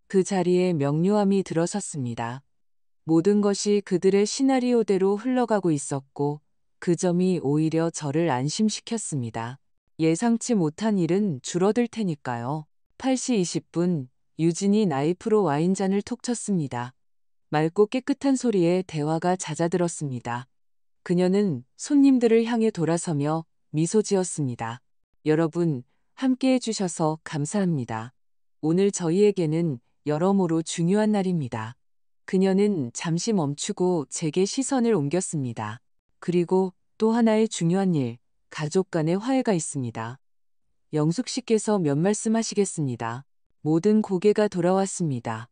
그 자리에 명료함이 들어섰습니다. 모든 것이 그들의 시나리오대로 흘러가고 있었고 그 점이 오히려 저를 안심시켰습니다. 예상치 못한 일은 줄어들 테니까요. 8시 20분 유진이 나이프로 와인잔을 톡 쳤습니다. 맑고 깨끗한 소리에 대화가 잦아들었습니다. 그녀는 손님들을 향해 돌아서며 미소 지었습니다. 여러분, 함께 해주셔서 감사합니다. 오늘 저희에게는 여러모로 중요한 날입니다. 그녀는 잠시 멈추고 제게 시선을 옮겼습니다. 그리고 또 하나의 중요한 일, 가족 간의 화해가 있습니다. 영숙 씨께서 몇 말씀 하시겠습니다. 모든 고개가 돌아왔습니다.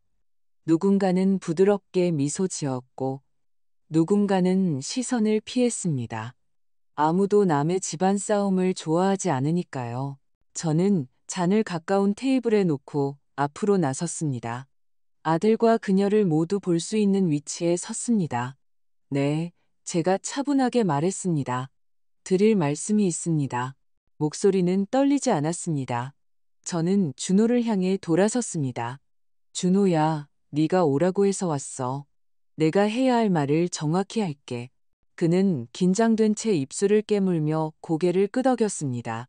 누군가는 부드럽게 미소 지었고 누군가는 시선을 피했습니다. 아무도 남의 집안 싸움을 좋아하지 않으니까요. 저는 잔을 가까운 테이블에 놓고 앞으로 나섰습니다. 아들과 그녀를 모두 볼 수 있는 위치에 섰습니다. 네, 제가 차분하게 말했습니다. 드릴 말씀이 있습니다. 목소리는 떨리지 않았습니다. 저는 준호를 향해 돌아섰습니다. 준호야, 네가 오라고 해서 왔어. 내가 해야 할 말을 정확히 할게. 그는 긴장된 채 입술을 깨물며 고개를 끄덕였습니다.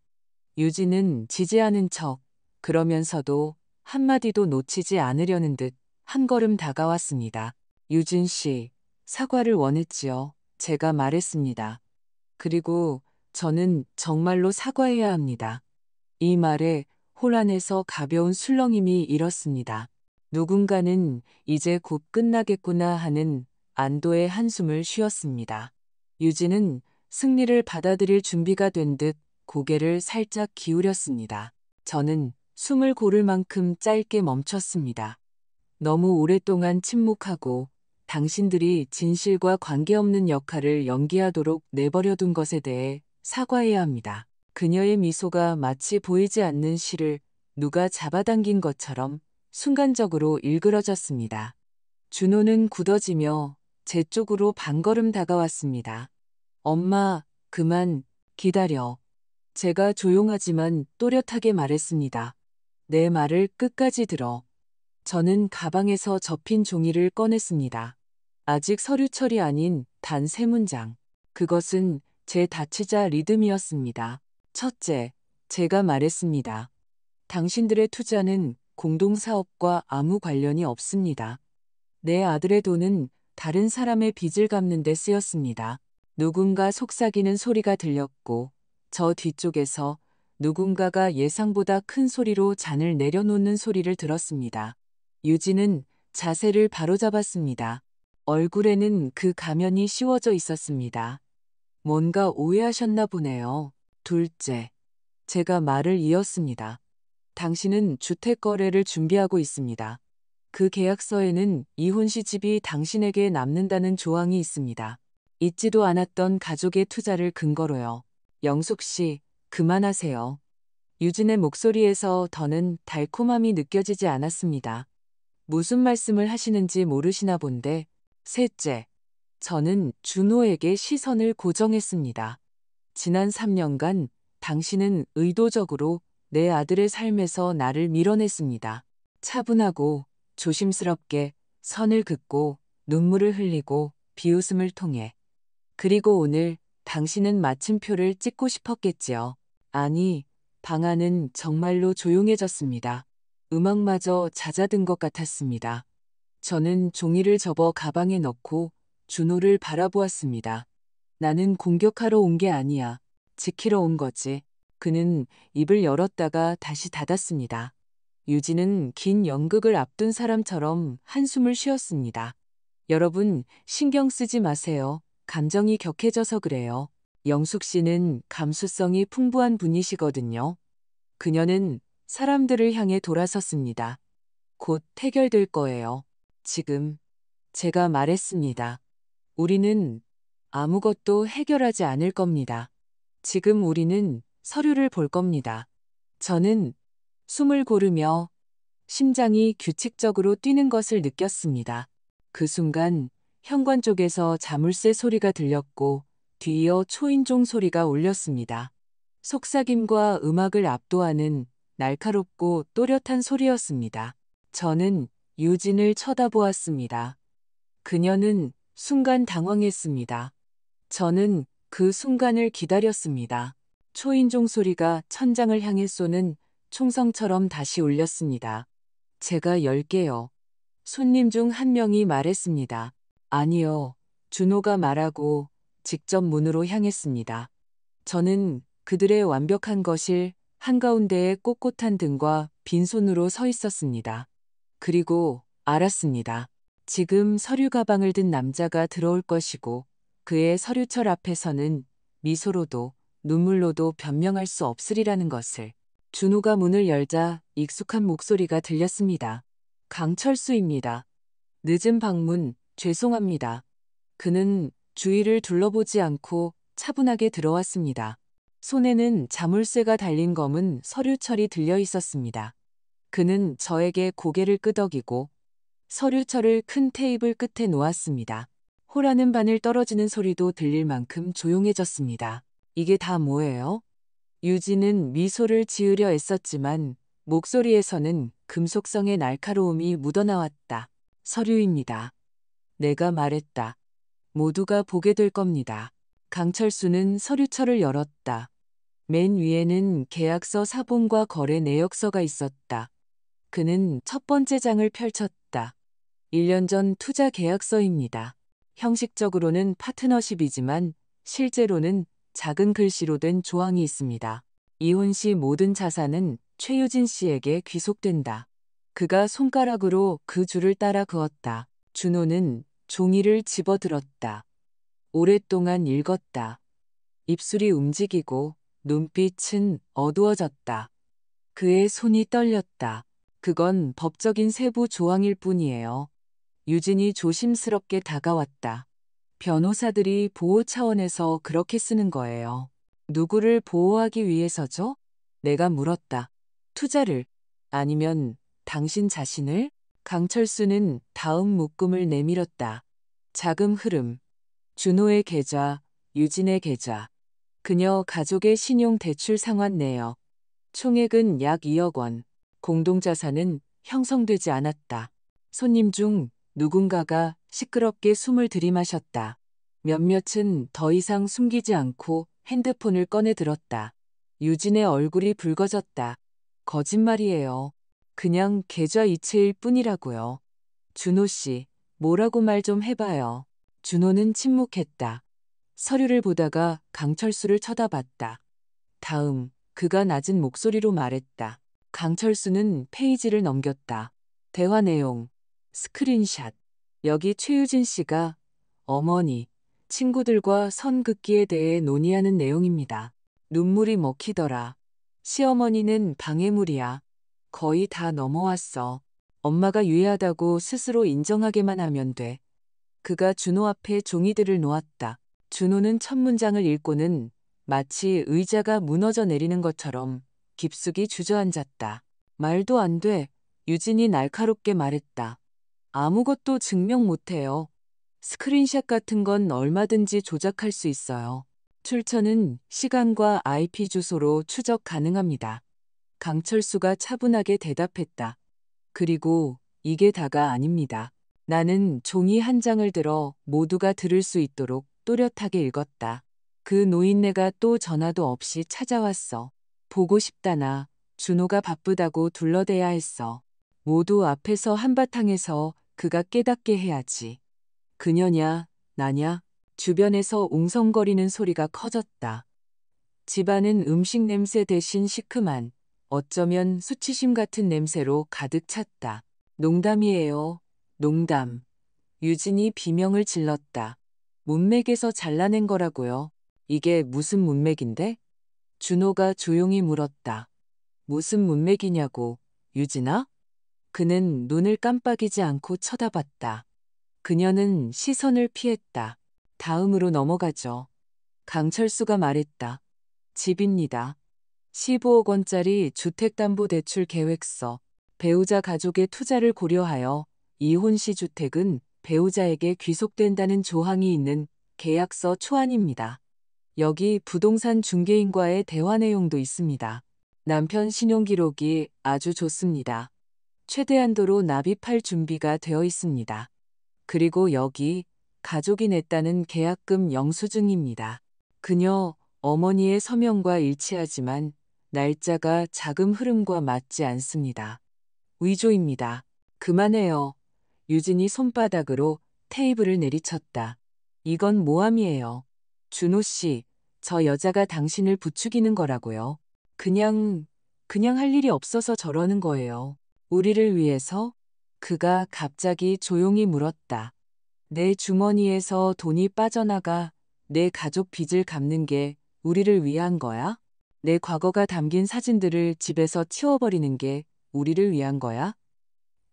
유진은 지지하는 척, 그러면서도 한마디도 놓치지 않으려는 듯 한 걸음 다가왔습니다. 유진 씨, 사과를 원했지요. 제가 말했습니다. 그리고 저는 정말로 사과해야 합니다. 이 말에 홀 안에서 가벼운 술렁임이 일었습니다. 누군가는 이제 곧 끝나겠구나 하는 안도의 한숨을 쉬었습니다. 유진은 승리를 받아들일 준비가 된 듯 고개를 살짝 기울였습니다. 저는 숨을 고를 만큼 짧게 멈췄습니다. 너무 오랫동안 침묵하고 당신들이 진실과 관계없는 역할을 연기하도록 내버려둔 것에 대해 사과해야 합니다. 그녀의 미소가 마치 보이지 않는 실을 누가 잡아당긴 것처럼 순간적으로 일그러졌습니다. 준호는 굳어지며 제 쪽으로 반걸음 다가왔습니다. 엄마, 그만, 기다려. 제가 조용하지만 또렷하게 말했습니다. 내 말을 끝까지 들어. 저는 가방에서 접힌 종이를 꺼냈습니다. 아직 서류 처리 아닌 단 3문장. 그것은 제 다치자 리듬이었습니다. 첫째, 제가 말했습니다. 당신들의 투자는 공동사업과 아무 관련이 없습니다. 내 아들의 돈은 다른 사람의 빚을 갚는 데 쓰였습니다. 누군가 속삭이는 소리가 들렸고 저 뒤쪽에서 누군가가 예상보다 큰 소리로 잔을 내려놓는 소리를 들었습니다. 유진은 자세를 바로잡았습니다. 얼굴에는 그 가면이 씌워져 있었습니다. 뭔가 오해하셨나 보네요. 둘째, 제가 말을 이었습니다. 당신은 주택 거래를 준비하고 있습니다. 그 계약서에는 이혼 시 집이 당신에게 남는다는 조항이 있습니다. 잊지도 않았던 가족의 투자를 근거로요. 영숙 씨, 그만하세요. 유진의 목소리에서 더는 달콤함이 느껴지지 않았습니다. 무슨 말씀을 하시는지 모르시나 본데. 셋째, 저는 준호에게 시선을 고정했습니다. 지난 3년간 당신은 의도적으로 내 아들의 삶에서 나를 밀어냈습니다. 차분하고 조심스럽게 선을 긋고 눈물을 흘리고 비웃음을 통해. 그리고 오늘 당신은 마침표를 찍고 싶었겠지요. 아니, 방안은 정말로 조용해졌습니다. 음악마저 잦아든 것 같았습니다. 저는 종이를 접어 가방에 넣고 준호를 바라보았습니다. 나는 공격하러 온 게 아니야. 지키러 온 거지. 그는 입을 열었다가 다시 닫았습니다. 유진은 긴 연극을 앞둔 사람처럼 한숨을 쉬었습니다. 여러분, 신경 쓰지 마세요. 감정이 격해져서 그래요. 영숙 씨는 감수성이 풍부한 분이시거든요. 그녀는 사람들을 향해 돌아섰습니다. 곧 해결될 거예요. 지금 제가 말했습니다. 우리는 아무것도 해결하지 않을 겁니다. 지금 우리는 서류를 볼 겁니다. 저는 숨을 고르며 심장이 규칙적으로 뛰는 것을 느꼈습니다. 그 순간 현관 쪽에서 자물쇠 소리가 들렸고 뒤이어 초인종 소리가 울렸습니다. 속삭임과 음악을 압도하는 날카롭고 또렷한 소리였습니다. 저는 유진을 쳐다보았습니다. 그녀는 순간 당황했습니다. 저는 그 순간을 기다렸습니다. 초인종 소리가 천장을 향해 쏘는 총성처럼 다시 울렸습니다. 제가 열게요. 손님 중 한 명이 말했습니다. 아니요. 준호가 말하고 직접 문으로 향했습니다. 저는 그들의 완벽한 거실 한가운데에 꼿꼿한 등과 빈손으로 서 있었습니다. 그리고 알았습니다. 지금 서류 가방을 든 남자가 들어올 것이고 그의 서류철 앞에서는 미소로도 눈물로도 변명할 수 없으리라는 것을. 준호가 문을 열자 익숙한 목소리가 들렸습니다. 강철수입니다. 늦은 방문 죄송합니다. 그는 주위를 둘러보지 않고 차분하게 들어왔습니다. 손에는 자물쇠가 달린 검은 서류철이 들려 있었습니다. 그는 저에게 고개를 끄덕이고 서류철을 큰 테이블 끝에 놓았습니다. 호라는 바늘 떨어지는 소리도 들릴 만큼 조용해졌습니다. 이게 다 뭐예요? 유진은 미소를 지으려 애썼지만 목소리에서는 금속성의 날카로움이 묻어나왔다. 서류입니다. 내가 말했다. 모두가 보게 될 겁니다. 강철수는 서류철을 열었다. 맨 위에는 계약서 사본과 거래 내역서가 있었다. 그는 첫 번째 장을 펼쳤다. 1년 전 투자 계약서입니다. 형식적으로는 파트너십이지만 실제로는 작은 글씨로 된 조항이 있습니다. 이혼 시 모든 자산은 최유진 씨에게 귀속된다. 그가 손가락으로 그 줄을 따라 그었다. 준호는 종이를 집어들었다. 오랫동안 읽었다. 입술이 움직이고 눈빛은 어두워졌다. 그의 손이 떨렸다. 그건 법적인 세부 조항일 뿐이에요. 유진이 조심스럽게 다가왔다. 변호사들이 보호 차원에서 그렇게 쓰는 거예요. 누구를 보호하기 위해서죠? 내가 물었다. 투자를 아니면 당신 자신을? 강철수는 다음 묶음을 내밀었다. 자금 흐름. 준호의 계좌, 유진의 계좌. 그녀 가족의 신용 대출 상환 내역. 총액은 약 2억 원. 공동자산은 형성되지 않았다. 손님 중 누군가가 시끄럽게 숨을 들이마셨다. 몇몇은 더 이상 숨기지 않고 핸드폰을 꺼내 들었다. 유진의 얼굴이 붉어졌다. 거짓말이에요. 그냥 계좌 이체일 뿐이라고요. 준호 씨, 뭐라고 말 좀 해봐요. 준호는 침묵했다. 서류를 보다가 강철수를 쳐다봤다. 다음, 그가 낮은 목소리로 말했다. 강철수는 페이지를 넘겼다. 대화 내용, 스크린샷. 여기 최유진 씨가 어머니, 친구들과 선긋기에 대해 논의하는 내용입니다. 눈물이 먹히더라. 시어머니는 방해물이야. 거의 다 넘어왔어. 엄마가 유해하다고 스스로 인정하게만 하면 돼. 그가 준호 앞에 종이들을 놓았다. 준호는 첫 문장을 읽고는 마치 의자가 무너져 내리는 것처럼 깊숙이 주저앉았다. 말도 안 돼. 유진이 날카롭게 말했다. 아무것도 증명 못해요. 스크린샷 같은 건 얼마든지 조작할 수 있어요. 출처는 시간과 IP 주소로 추적 가능합니다. 강철수가 차분하게 대답했다. 그리고 이게 다가 아닙니다. 나는 종이 한 장을 들어 모두가 들을 수 있도록 또렷하게 읽었다. 그 노인네가 또 전화도 없이 찾아왔어. 보고 싶다나 준호가 바쁘다고 둘러대야 했어. 모두 앞에서 한바탕에서 그가 깨닫게 해야지. 그녀냐, 나냐? 주변에서 웅성거리는 소리가 커졌다. 집안은 음식 냄새 대신 시큼한, 어쩌면 수치심 같은 냄새로 가득 찼다. 농담이에요. 농담. 유진이 비명을 질렀다. 문맥에서 잘라낸 거라고요. 이게 무슨 문맥인데? 준호가 조용히 물었다. 무슨 문맥이냐고, 유진아? 그는 눈을 깜빡이지 않고 쳐다봤다. 그녀는 시선을 피했다. 다음으로 넘어가죠. 강철수가 말했다. 집입니다. 15억 원짜리 주택담보대출 계획서. 배우자 가족의 투자를 고려하여 이혼 시 주택은 배우자에게 귀속된다는 조항이 있는 계약서 초안입니다. 여기 부동산 중개인과의 대화 내용도 있습니다. 남편 신용기록이 아주 좋습니다. 최대한도로 납입할 준비가 되어 있습니다. 그리고 여기 가족이 냈다는 계약금 영수증입니다. 그녀 어머니의 서명과 일치하지만 날짜가 자금 흐름과 맞지 않습니다. 위조입니다. 그만해요. 유진이 손바닥으로 테이블을 내리쳤다. 이건 모함이에요. 준호 씨, 저 여자가 당신을 부추기는 거라고요. 그냥 할 일이 없어서 저러는 거예요. 우리를 위해서? 그가 갑자기 조용히 물었다. 내 주머니에서 돈이 빠져나가 내 가족 빚을 갚는 게 우리를 위한 거야? 내 과거가 담긴 사진들을 집에서 치워버리는 게 우리를 위한 거야?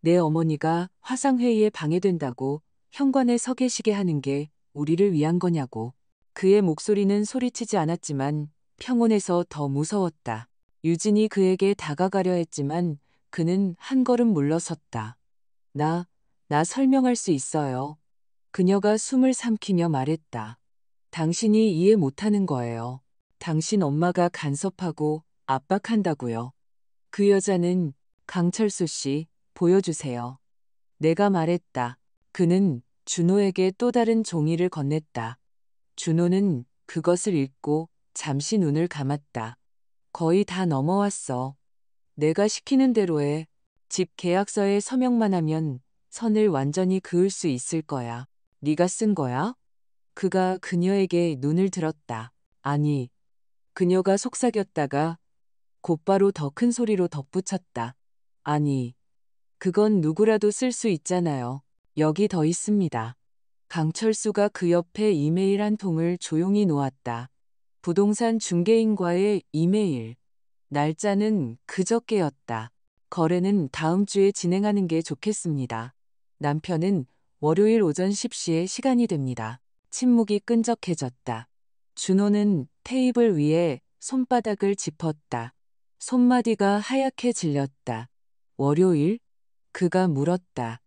내 어머니가 화상회의에 방해된다고 현관에 서 계시게 하는 게 우리를 위한 거냐고. 그의 목소리는 소리치지 않았지만 평온에서 더 무서웠다. 유진이 그에게 다가가려 했지만 그는 한 걸음 물러섰다. 나 설명할 수 있어요. 그녀가 숨을 삼키며 말했다. 당신이 이해 못하는 거예요. 당신 엄마가 간섭하고 압박한다고요. 그 여자는 강철수 씨, 보여주세요. 내가 말했다. 그는 준호에게 또 다른 종이를 건넸다. 준호는 그것을 읽고 잠시 눈을 감았다. 거의 다 넘어왔어. 내가 시키는 대로 해. 집 계약서에 서명만 하면 선을 완전히 그을 수 있을 거야. 네가 쓴 거야? 그가 그녀에게 눈을 들었다. 아니. 그녀가 속삭였다가 곧바로 더 큰 소리로 덧붙였다. 아니. 그건 누구라도 쓸 수 있잖아요. 여기 더 있습니다. 강철수가 그 옆에 이메일 한 통을 조용히 놓았다. 부동산 중개인과의 이메일. 날짜는 그저께였다. 거래는 다음 주에 진행하는 게 좋겠습니다. 남편은 월요일 오전 10시에 시간이 됩니다. 침묵이 끈적해졌다. 준호는 테이블 위에 손바닥을 짚었다. 손마디가 하얗게 질렸다. 월요일? 그가 물었다.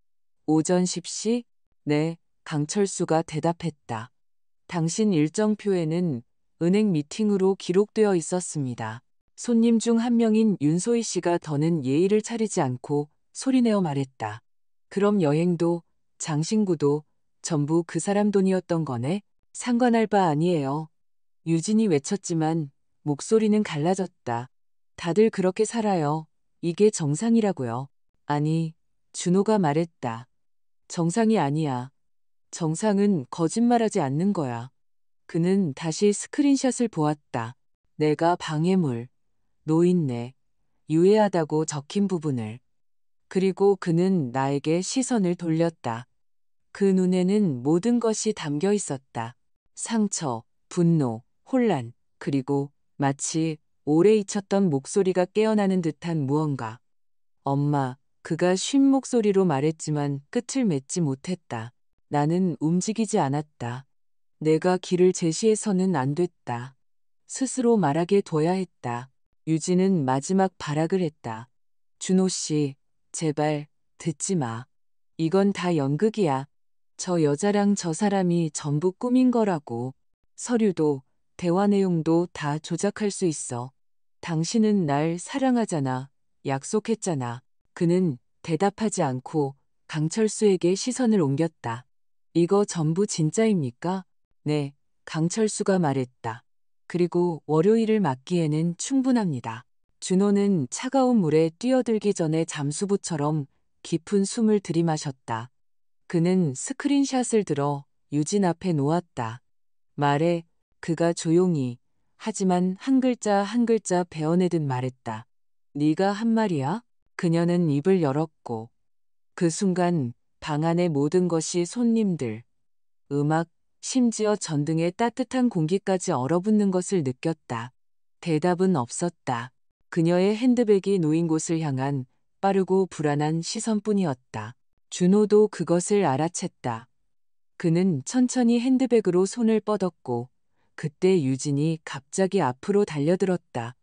오전 10시? 네, 강철수가 대답했다. 당신 일정표에는 은행 미팅으로 기록되어 있었습니다. 손님 중 한 명인 윤소희 씨가 더는 예의를 차리지 않고 소리내어 말했다. 그럼 여행도 장신구도 전부 그 사람 돈이었던 거네? 상관할 바 아니에요. 유진이 외쳤지만 목소리는 갈라졌다. 다들 그렇게 살아요. 이게 정상이라고요. 아니, 준호가 말했다. 정상이 아니야. 정상은 거짓말하지 않는 거야. 그는 다시 스크린샷을 보았다. 내가 방해물, 노인네, 유해하다고 적힌 부분을. 그리고 그는 나에게 시선을 돌렸다. 그 눈에는 모든 것이 담겨 있었다. 상처, 분노, 혼란, 그리고 마치 오래 잊혔던 목소리가 깨어나는 듯한 무언가. 엄마, 그가 쉰 목소리로 말했지만 끝을 맺지 못했다. 나는 움직이지 않았다. 내가 길을 제시해서는 안 됐다. 스스로 말하게 둬야 했다. 유진은 마지막 발악을 했다. 준호 씨, 제발 듣지 마. 이건 다 연극이야. 저 여자랑 저 사람이 전부 꾸민 거라고. 서류도 대화 내용도 다 조작할 수 있어. 당신은 날 사랑하잖아. 약속했잖아. 그는 대답하지 않고 강철수에게 시선을 옮겼다. 이거 전부 진짜입니까? 네, 강철수가 말했다. 그리고 월요일을 맞기에는 충분합니다. 준호는 차가운 물에 뛰어들기 전에 잠수부처럼 깊은 숨을 들이마셨다. 그는 스크린샷을 들어 유진 앞에 놓았다. 말해, 그가 조용히 하지만 한 글자 한 글자 베어내듯 말했다. 네가 한 말이야? 그녀는 입을 열었고 그 순간 방 안의 모든 것이 손님들, 음악, 심지어 전등의 따뜻한 공기까지 얼어붙는 것을 느꼈다. 대답은 없었다. 그녀의 핸드백이 놓인 곳을 향한 빠르고 불안한 시선뿐이었다. 준호도 그것을 알아챘다. 그는 천천히 핸드백으로 손을 뻗었고 그때 유진이 갑자기 앞으로 달려들었다.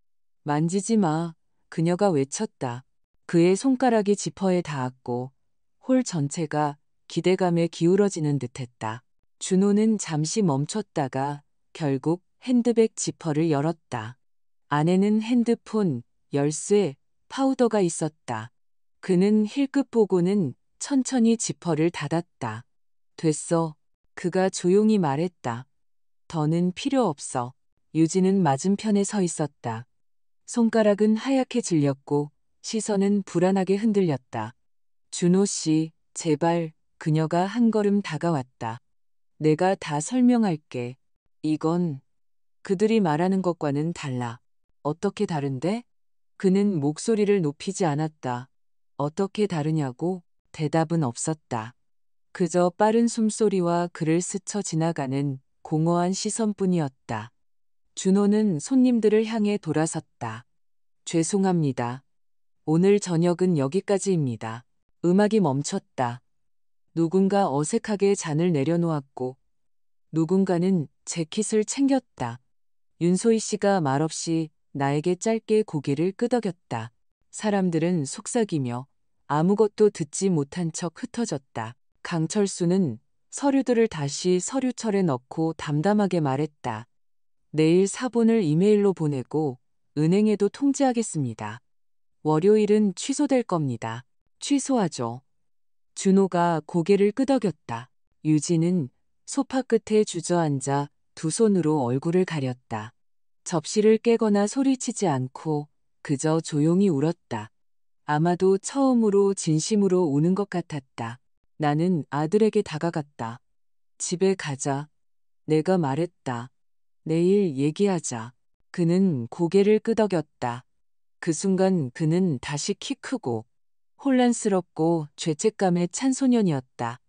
만지지 마. 그녀가 외쳤다. 그의 손가락이 지퍼에 닿았고 홀 전체가 기대감에 기울어지는 듯했다. 준호는 잠시 멈췄다가 결국 핸드백 지퍼를 열었다. 안에는 핸드폰, 열쇠, 파우더가 있었다. 그는 힐끗 보고는 천천히 지퍼를 닫았다. 됐어. 그가 조용히 말했다. 더는 필요 없어. 유진은 맞은편에 서 있었다. 손가락은 하얗게 질렸고 시선은 불안하게 흔들렸다. 준호 씨, 제발. 그녀가 한 걸음 다가왔다. 내가 다 설명할게. 이건 그들이 말하는 것과는 달라. 어떻게 다른데? 그는 목소리를 높이지 않았다. 어떻게 다르냐고? 대답은 없었다. 그저 빠른 숨소리와 그를 스쳐 지나가는 공허한 시선뿐이었다. 준호는 손님들을 향해 돌아섰다. 죄송합니다. 오늘 저녁은 여기까지입니다. 음악이 멈췄다. 누군가 어색하게 잔을 내려놓았고 누군가는 재킷을 챙겼다. 윤소희 씨가 말없이 나에게 짧게 고개를 끄덕였다. 사람들은 속삭이며 아무것도 듣지 못한 척 흩어졌다. 강철수는 서류들을 다시 서류철에 넣고 담담하게 말했다. 내일 사본을 이메일로 보내고 은행에도 통지하겠습니다. 월요일은 취소될 겁니다. 취소하죠. 준호가 고개를 끄덕였다. 유진은 소파 끝에 주저앉아 두 손으로 얼굴을 가렸다. 접시를 깨거나 소리치지 않고 그저 조용히 울었다. 아마도 처음으로 진심으로 우는 것 같았다. 나는 아들에게 다가갔다. 집에 가자. 내가 말했다. 내일 얘기하자. 그는 고개를 끄덕였다. 그 순간 그는 다시 키 크고 혼란스럽고 죄책감에 찬 소년이었다.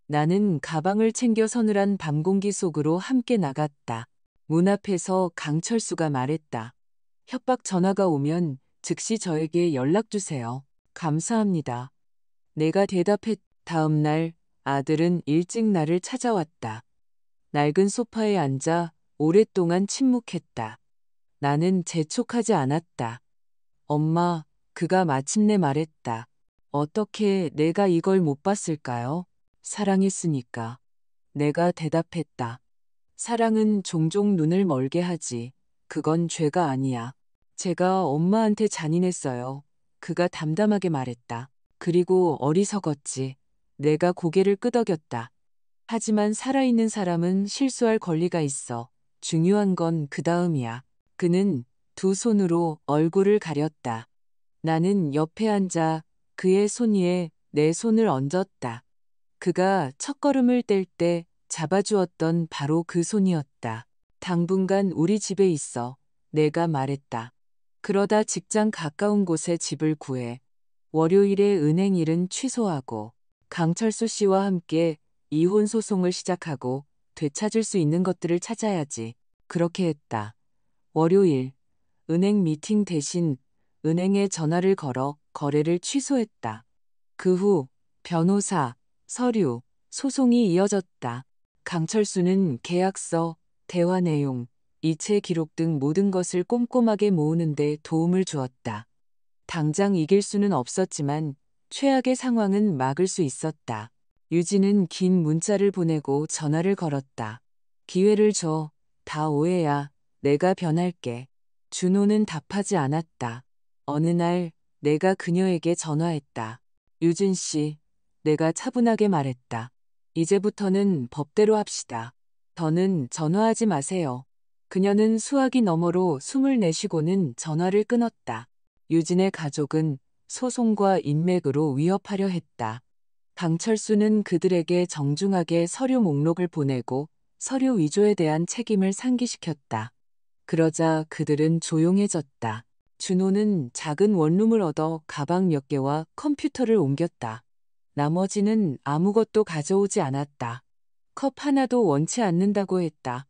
나는 가방을 챙겨 서늘한 밤 공기 속으로 함께 나갔다. 문 앞에서 강철수가 말했다. 협박 전화가 오면 즉시 저에게 연락 주세요. 감사합니다. 내가 대답했. 다음 날 아들은 일찍 나를 찾아왔다. 낡은 소파에 앉아 오랫동안 침묵했다. 나는 재촉하지 않았다. 엄마, 그가 마침내 말했다. 어떻게 내가 이걸 못 봤을까요? 사랑했으니까. 내가 대답했다. 사랑은 종종 눈을 멀게 하지. 그건 죄가 아니야. 제가 엄마한테 잔인했어요. 그가 담담하게 말했다. 그리고 어리석었지. 내가 고개를 끄덕였다. 하지만 살아있는 사람은 실수할 권리가 있어. 중요한 건 그 다음이야. 그는 두 손으로 얼굴을 가렸다. 나는 옆에 앉아 그의 손 위에 내 손을 얹었다. 그가 첫걸음을 뗄 때 잡아주었던 바로 그 손이었다. 당분간 우리 집에 있어. 내가 말했다. 그러다 직장 가까운 곳에 집을 구해. 월요일에 은행 일은 취소하고 강철수 씨와 함께 이혼 소송을 시작하고 되찾을 수 있는 것들을 찾아야지. 그렇게 했다. 월요일 은행 미팅 대신 은행에 전화를 걸어 거래를 취소했다. 그 후 변호사, 서류, 소송이 이어졌다. 강철수는 계약서, 대화 내용, 이체 기록 등 모든 것을 꼼꼼하게 모으는 데 도움을 주었다. 당장 이길 수는 없었지만 최악의 상황은 막을 수 있었다. 유진은 긴 문자를 보내고 전화를 걸었다. 기회를 줘. 다 오해야. 내가 변할게. 준호는 답하지 않았다. 어느 날 내가 그녀에게 전화했다. 유진 씨, 내가 차분하게 말했다. 이제부터는 법대로 합시다. 더는 전화하지 마세요. 그녀는 수화기 너머로 숨을 내쉬고는 전화를 끊었다. 유진의 가족은 소송과 인맥으로 위협하려 했다. 강철수는 그들에게 정중하게 서류 목록을 보내고 서류 위조에 대한 책임을 상기시켰다. 그러자 그들은 조용해졌다. 준호는 작은 원룸을 얻어 가방 몇 개와 컴퓨터를 옮겼다. 나머지는 아무것도 가져오지 않았다. 컵 하나도 원치 않는다고 했다.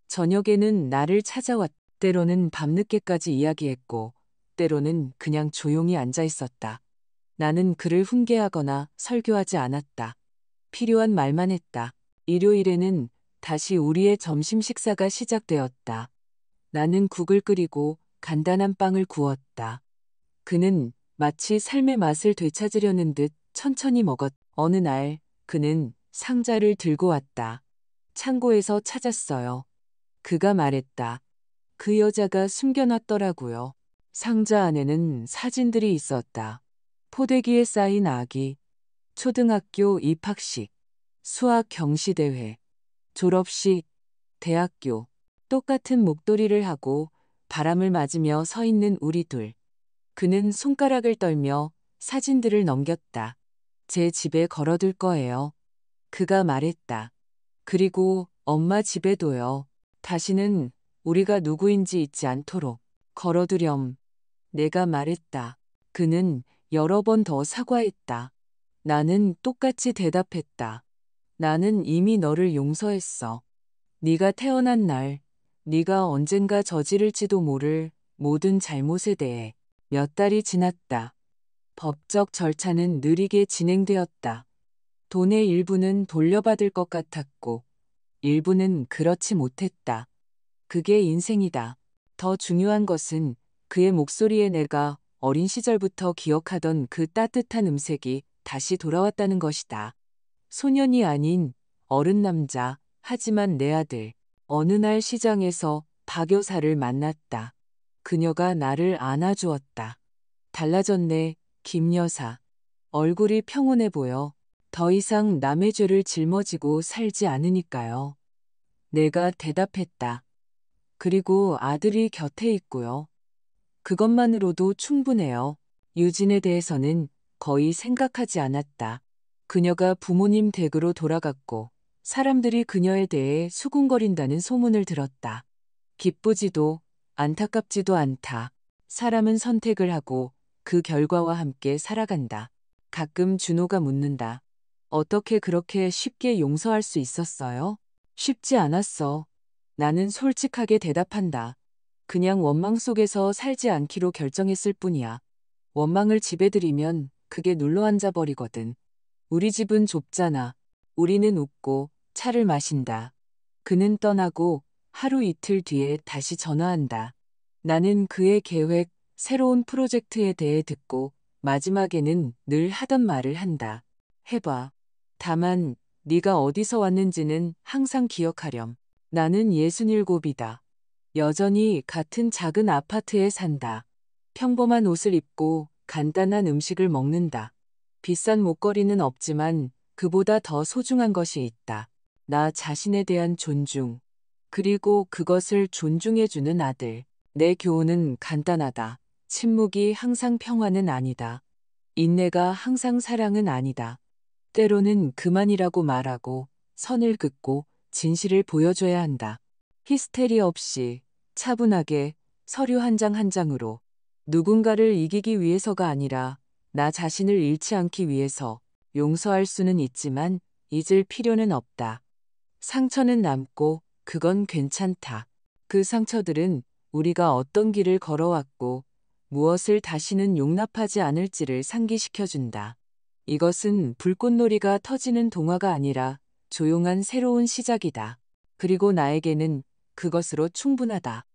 저녁에는 나를 찾아왔다. 때로는 밤늦게까지 이야기했고, 때로는 그냥 조용히 앉아 있었다. 나는 그를 훈계하거나 설교하지 않았다. 필요한 말만 했다. 일요일에는 다시 우리의 점심 식사가 시작되었다. 나는 국을 끓이고 간단한 빵을 구웠다. 그는 마치 삶의 맛을 되찾으려는 듯 천천히 먹었. 어느 날 그는 상자를 들고 왔다. 창고에서 찾았어요. 그가 말했다. 그 여자가 숨겨놨더라고요. 상자 안에는 사진들이 있었다. 포대기에 쌓인 아기, 초등학교 입학식, 수학 경시대회, 졸업식, 대학교, 똑같은 목도리를 하고 바람을 맞으며 서 있는 우리 둘. 그는 손가락을 떨며 사진들을 넘겼다. 제 집에 걸어둘 거예요. 그가 말했다. 그리고 엄마 집에도요. 다시는 우리가 누구인지 잊지 않도록 걸어두렴. 내가 말했다. 그는 여러 번 더 사과했다. 나는 똑같이 대답했다. 나는 이미 너를 용서했어. 네가 태어난 날, 네가 언젠가 저지를지도 모를 모든 잘못에 대해. 몇 달이 지났다. 법적 절차는 느리게 진행되었다. 돈의 일부는 돌려받을 것 같았고, 일부는 그렇지 못했다. 그게 인생이다. 더 중요한 것은 그의 목소리에 내가 어린 시절부터 기억하던 그 따뜻한 음색이 다시 돌아왔다는 것이다. 소년이 아닌 어른 남자, 하지만 내 아들. 어느 날 시장에서 박 여사를 만났다. 그녀가 나를 안아주었다. 달라졌네, 김 여사. 얼굴이 평온해 보여. 더 이상 남의 죄를 짊어지고 살지 않으니까요. 내가 대답했다. 그리고 아들이 곁에 있고요. 그것만으로도 충분해요. 유진에 대해서는 거의 생각하지 않았다. 그녀가 부모님 댁으로 돌아갔고 사람들이 그녀에 대해 수군거린다는 소문을 들었다. 기쁘지도 안타깝지도 않다. 사람은 선택을 하고 그 결과와 함께 살아간다. 가끔 준호가 묻는다. 어떻게 그렇게 쉽게 용서할 수 있었어요? 쉽지 않았어. 나는 솔직하게 대답한다. 그냥 원망 속에서 살지 않기로 결정했을 뿐이야. 원망을 집에 들이면 그게 눌러앉아 버리거든. 우리 집은 좁잖아. 우리는 웃고 차를 마신다. 그는 떠나고 하루 이틀 뒤에 다시 전화한다. 나는 그의 계획, 새로운 프로젝트에 대해 듣고 마지막에는 늘 하던 말을 한다. 해봐. 다만 네가 어디서 왔는지는 항상 기억하렴. 나는 67이다. 여전히 같은 작은 아파트에 산다. 평범한 옷을 입고 간단한 음식을 먹는다. 비싼 목걸이는 없지만 그보다 더 소중한 것이 있다. 나 자신에 대한 존중. 그리고 그것을 존중해주는 아들. 내 교훈은 간단하다. 침묵이 항상 평화는 아니다. 인내가 항상 사랑은 아니다. 때로는 그만이라고 말하고 선을 긋고 진실을 보여줘야 한다. 히스테리 없이 차분하게 서류 한 장 한 장으로 누군가를 이기기 위해서가 아니라 나 자신을 잃지 않기 위해서 용서할 수는 있지만 잊을 필요는 없다. 상처는 남고 그건 괜찮다. 그 상처들은 우리가 어떤 길을 걸어왔고 무엇을 다시는 용납하지 않을지를 상기시켜준다. 이것은 불꽃놀이가 터지는 동화가 아니라 조용한 새로운 시작이다. 그리고 나에게는 그것으로 충분하다.